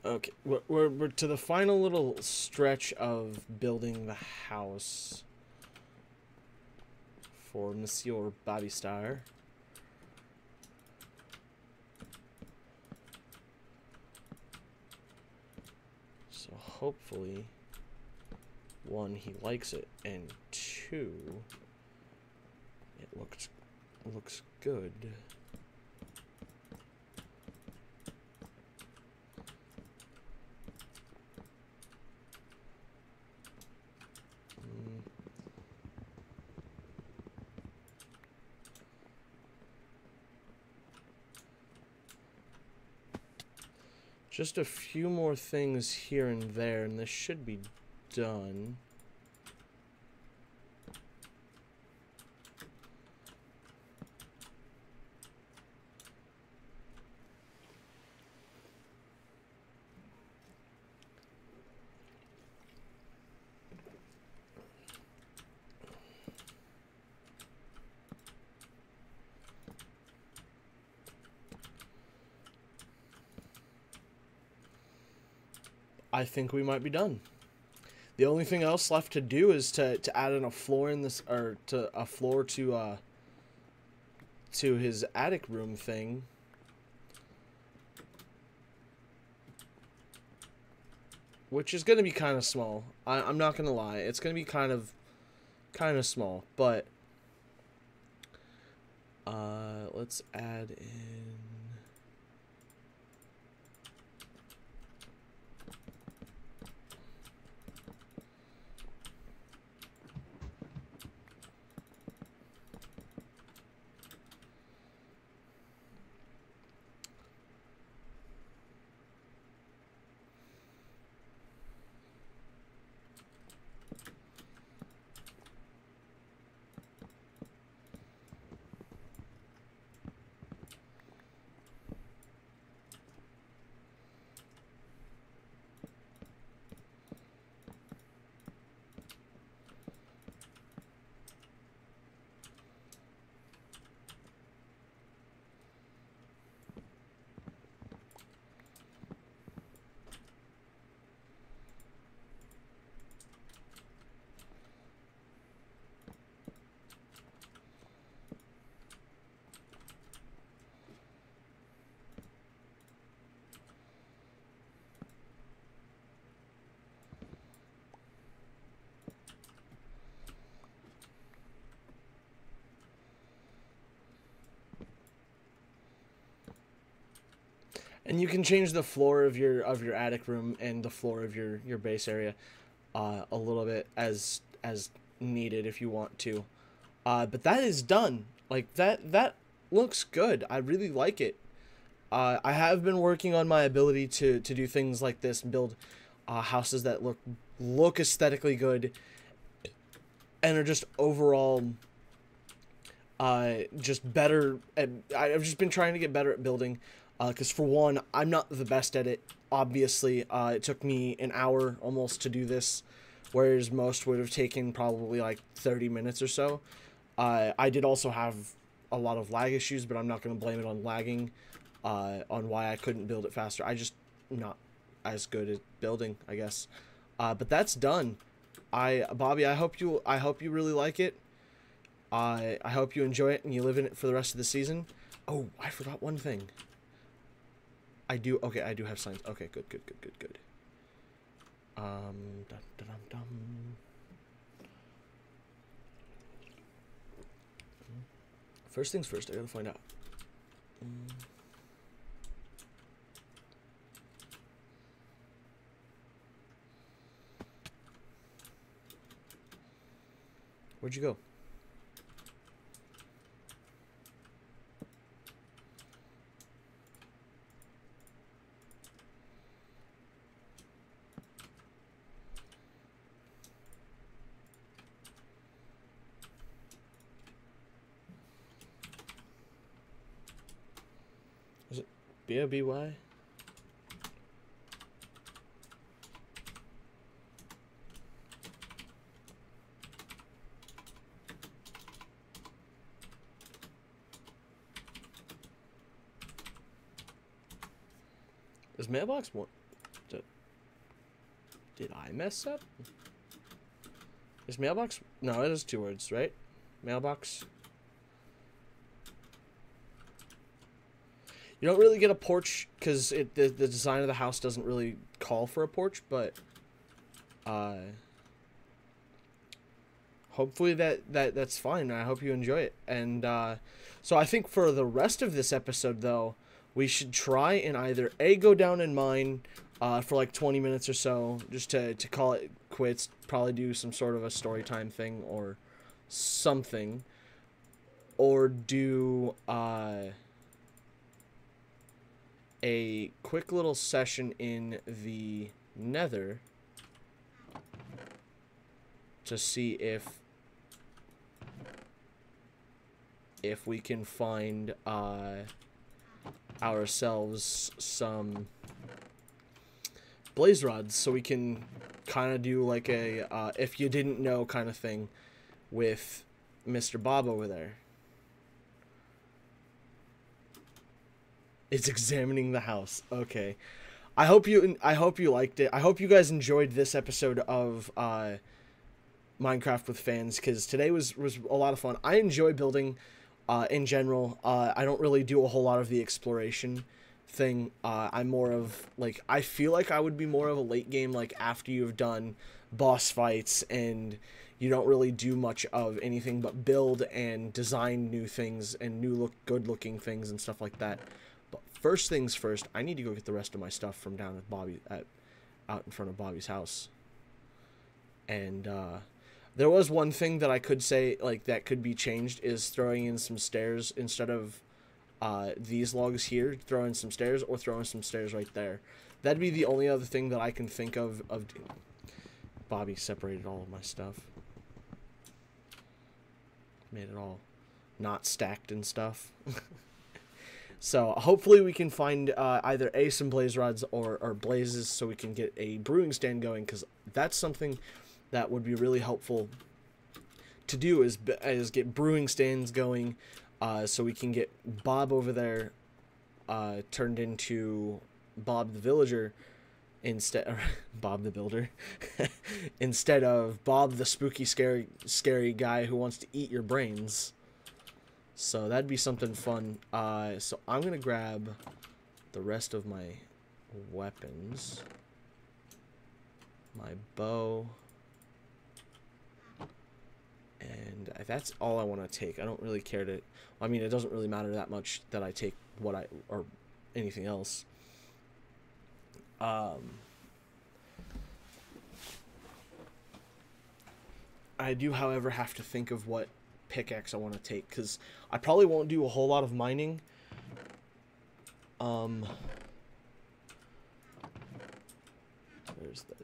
Okay, we're to the final little stretch of building the house for Monsieur Bobby Star. So hopefully, one, he likes it, and two, it looks good. Just a few more things here and there, and this should be done. I think we might be done. The only thing else left to do is to add in a floor in this, or to a floor to his attic room thing. Which is gonna be kind of small. I'm not gonna lie, it's gonna be kind of small, but let's add in. And you can change the floor of your attic room and the floor of your base area a little bit as needed if you want to. But that is done. Like that looks good. I really like it. I have been working on my ability to do things like this and build houses that look aesthetically good and are just overall just better. I've just been trying to get better at building. Because for one, I'm not the best at it, obviously. It took me an hour almost to do this, whereas most would have taken probably like 30 minutes or so. I did also have a lot of lag issues, but I'm not going to blame it on lagging, on why I couldn't build it faster. I just not as good at building, I guess. But that's done. Bobby, I hope you really like it. I hope you enjoy it and you live in it for the rest of the season. Oh, I forgot one thing. Okay, I do have signs. Okay, good. Dum, dum, dum. First things first, I gotta find out. Where'd you go? Is it B-O-B-Y? Is mailbox one? Did I mess up? Is mailbox? No, it is 2 words, right? Mailbox. You don't really get a porch because the design of the house doesn't really call for a porch, but hopefully that's fine. I hope you enjoy it. And so I think for the rest of this episode, though, we should try and either go down and mine for like 20 minutes or so, just to call it quits. Probably do some sort of a story time thing or something, or do a quick little session in the Nether to see if we can find ourselves some blaze rods, so we can kind of do like a if you didn't know kind of thing with Mr. Bob over there. It's examining the house. Okay. I hope you liked it. I hope you guys enjoyed this episode of Minecraft with Fans, because today was a lot of fun. I enjoy building in general. I don't really do a whole lot of the exploration thing. I'm more of, like, I feel like I would be more of a late game, like after you've done boss fights and you don't really do much of anything but build and design new things and good looking things and stuff like that. But first things first, I need to go get the rest of my stuff from down at out in front of Bobby's house. And there was one thing that I could say, like, that could be changed, is throwing in some stairs instead of these logs here. Throw in some stairs, or throw in some stairs right there. That'd be the only other thing that I can think of. Bobby separated all of my stuff. Made it all not stacked and stuff. So hopefully we can find either some blaze rods or blazes, so we can get a brewing stand going, because that's something that would be really helpful to do, is get brewing stands going, so we can get Bob over there turned into Bob the Villager instead Bob the Builder instead of Bob the spooky scary guy who wants to eat your brains. So that'd be something fun. So I'm gonna grab the rest of my weapons, my bow, and that's all I want to take. I don't really care to, I mean, it doesn't really matter that much that I take or anything else. I do, however, have to think of what pickaxe I want to take, because I probably won't do a whole lot of mining.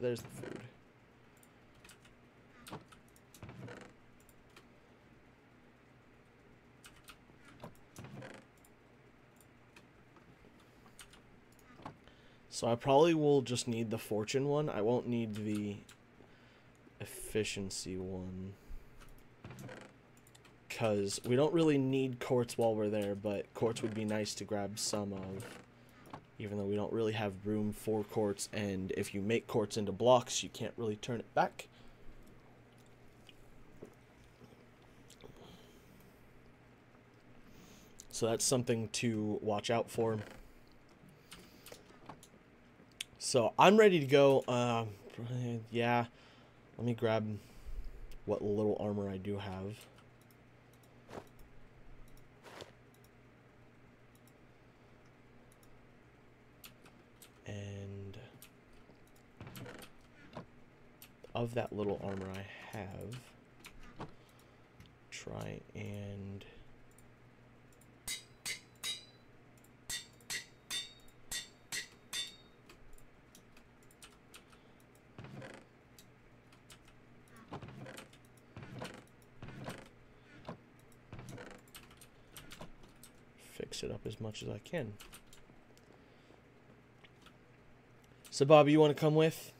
There's the food. So I probably will just need the fortune one. I won't need the efficiency one, because we don't really need quartz while we're there, but quartz would be nice to grab some of, even though we don't really have room for quartz, and if you make quartz into blocks, you can't really turn it back. So that's something to watch out for. So I'm ready to go. Yeah, let me grab what little armor I do have. And of that little armor I have, try and fix it up as much as I can. So, Bobby, you want to come with?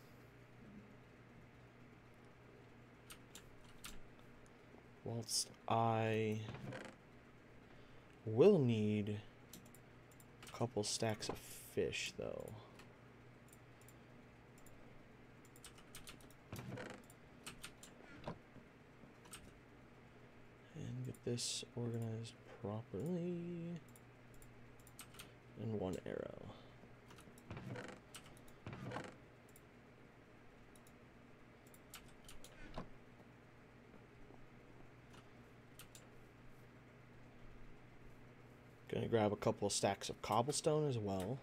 Whilst I will need a couple stacks of fish, though. And get this organized properly. And one arrow. Gonna grab a couple of stacks of cobblestone as well.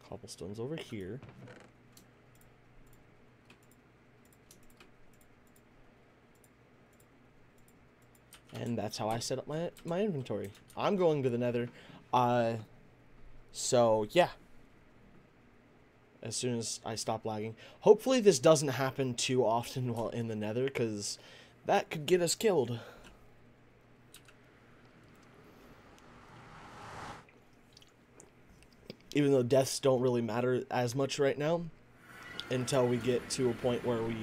Cobblestone's over here. And that's how I set up my inventory. I'm going to the Nether. So yeah. As soon as I stop lagging. Hopefully this doesn't happen too often while in the Nether, because that could get us killed. Even though deaths don't really matter as much right now, until we get to a point where we...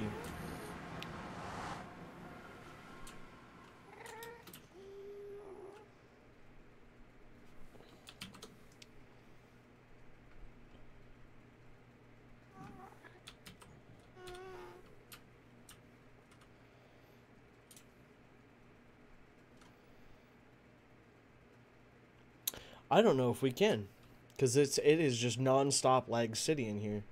I don't know if we can, because it is just non-stop lag city in here.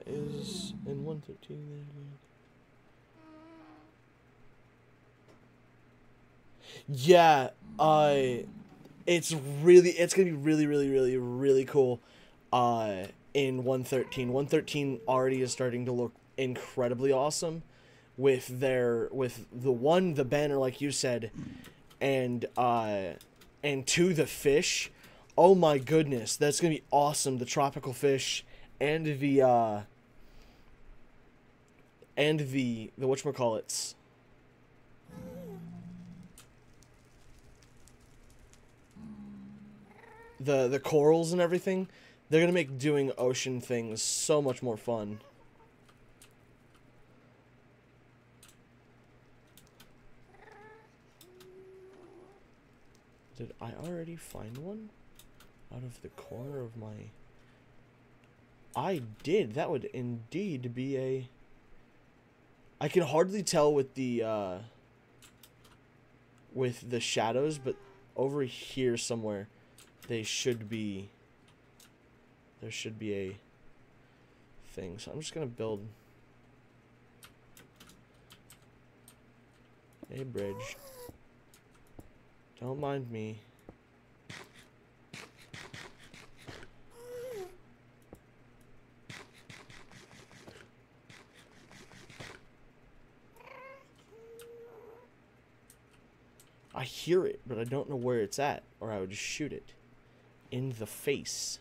Is in 113 there? Yeah, it's gonna be really cool. In 113, 113 already is starting to look incredibly awesome. With the banner, like you said, and two, the fish. Oh my goodness, that's gonna be awesome. The tropical fish and the whatchamacallits. The corals and everything. They're gonna make doing ocean things so much more fun. Did I already find one? Out of the corner of my... I did. That would indeed be a... I can hardly tell with the shadows, but over here somewhere they should be... There should be a thing. So I'm just gonna build a bridge. Don't mind me. I hear it, but I don't know where it's at, or I would just shoot it in the face.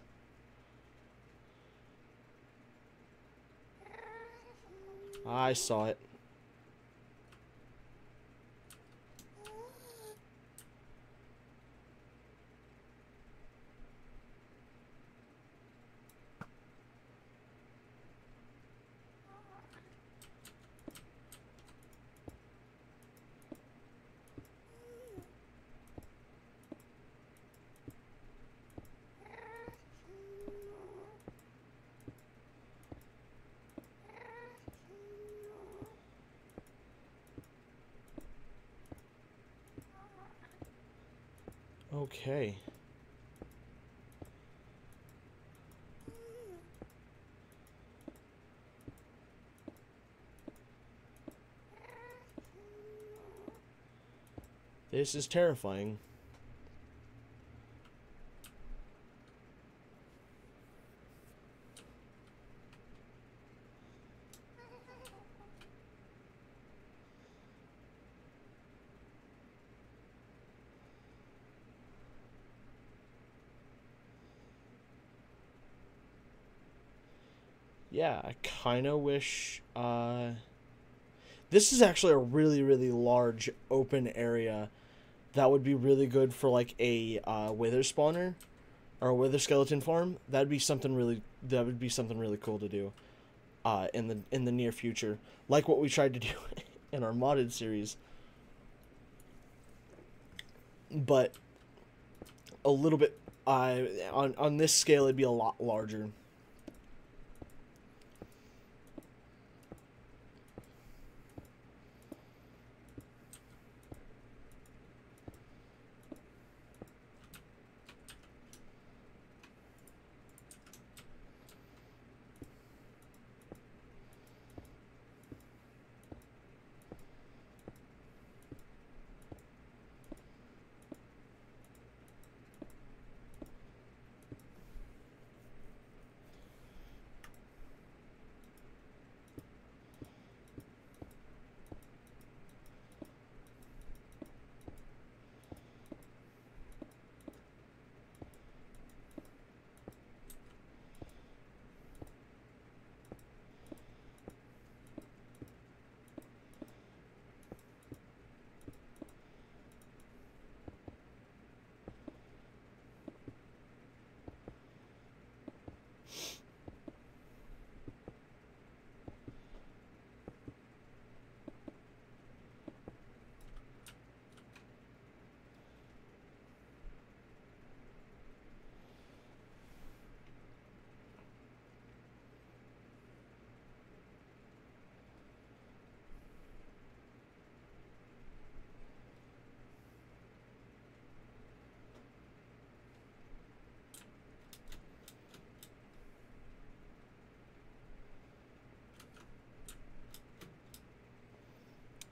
I saw it. Okay. This is terrifying. Yeah, I kind of wish, this is actually a really, really large open area that would be really good for, like, a, wither spawner, or a wither skeleton farm. That would be something really cool to do, in the near future. Like what we tried to do in our modded series. But, a little bit, on this scale, it'd be a lot larger.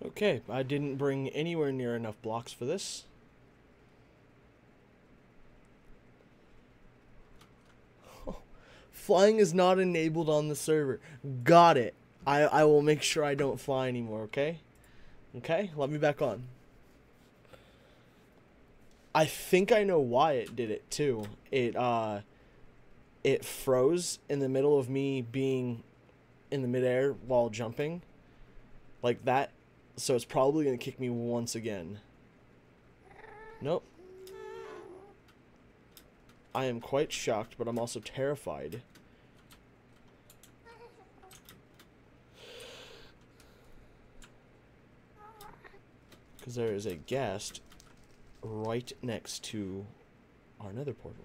Okay, I didn't bring anywhere near enough blocks for this. Flying is not enabled on the server. Got it. I will make sure I don't fly anymore, okay? Okay, let me back on. I think I know why it did it too. It froze in the middle of me being in the midair while jumping. Like that. So it's probably going to kick me once again. Nope. I am quite shocked, but I'm also terrified. Because there is a ghast right next to our nether portal.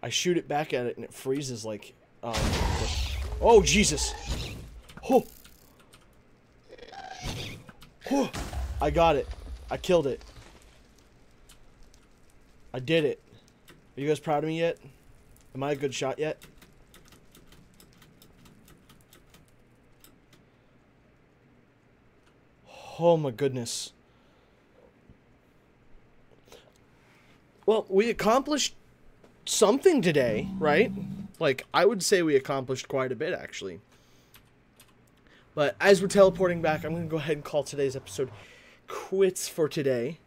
I shoot it back at it and it freezes like, oh Jesus! Oh! Oh! I got it. I killed it. I did it. Are you guys proud of me yet? Am I a good shot yet? Oh my goodness. Well, we accomplished something today, right? Like, I would say we accomplished quite a bit, actually. But as we're teleporting back, I'm going to go ahead and call today's episode quits for today.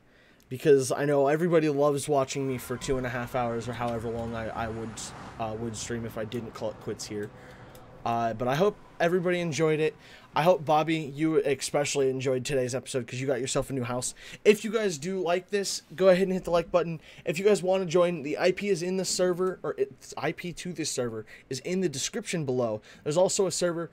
Because I know everybody loves watching me for 2.5 hours or however long I would stream if I didn't call it quits here. But I hope everybody enjoyed it. I hope, Bobby, you especially enjoyed today's episode because you got yourself a new house. If you guys do like this, go ahead and hit the like button. If you guys want to join, the IP is in the server, or it's IP to this server is in the description below. There's also a server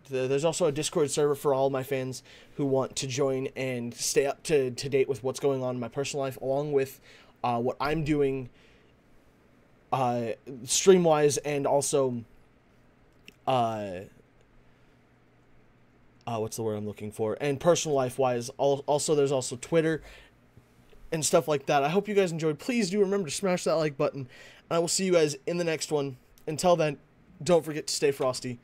there's also a Discord server for all my fans who want to join and stay up to date with what's going on in my personal life, along with what I'm doing stream-wise, and also what's the word I'm looking for, and personal life-wise. Also, there's also Twitter and stuff like that. I hope you guys enjoyed. Please do remember to smash that like button, and I will see you guys in the next one. Until then, don't forget to stay frosty.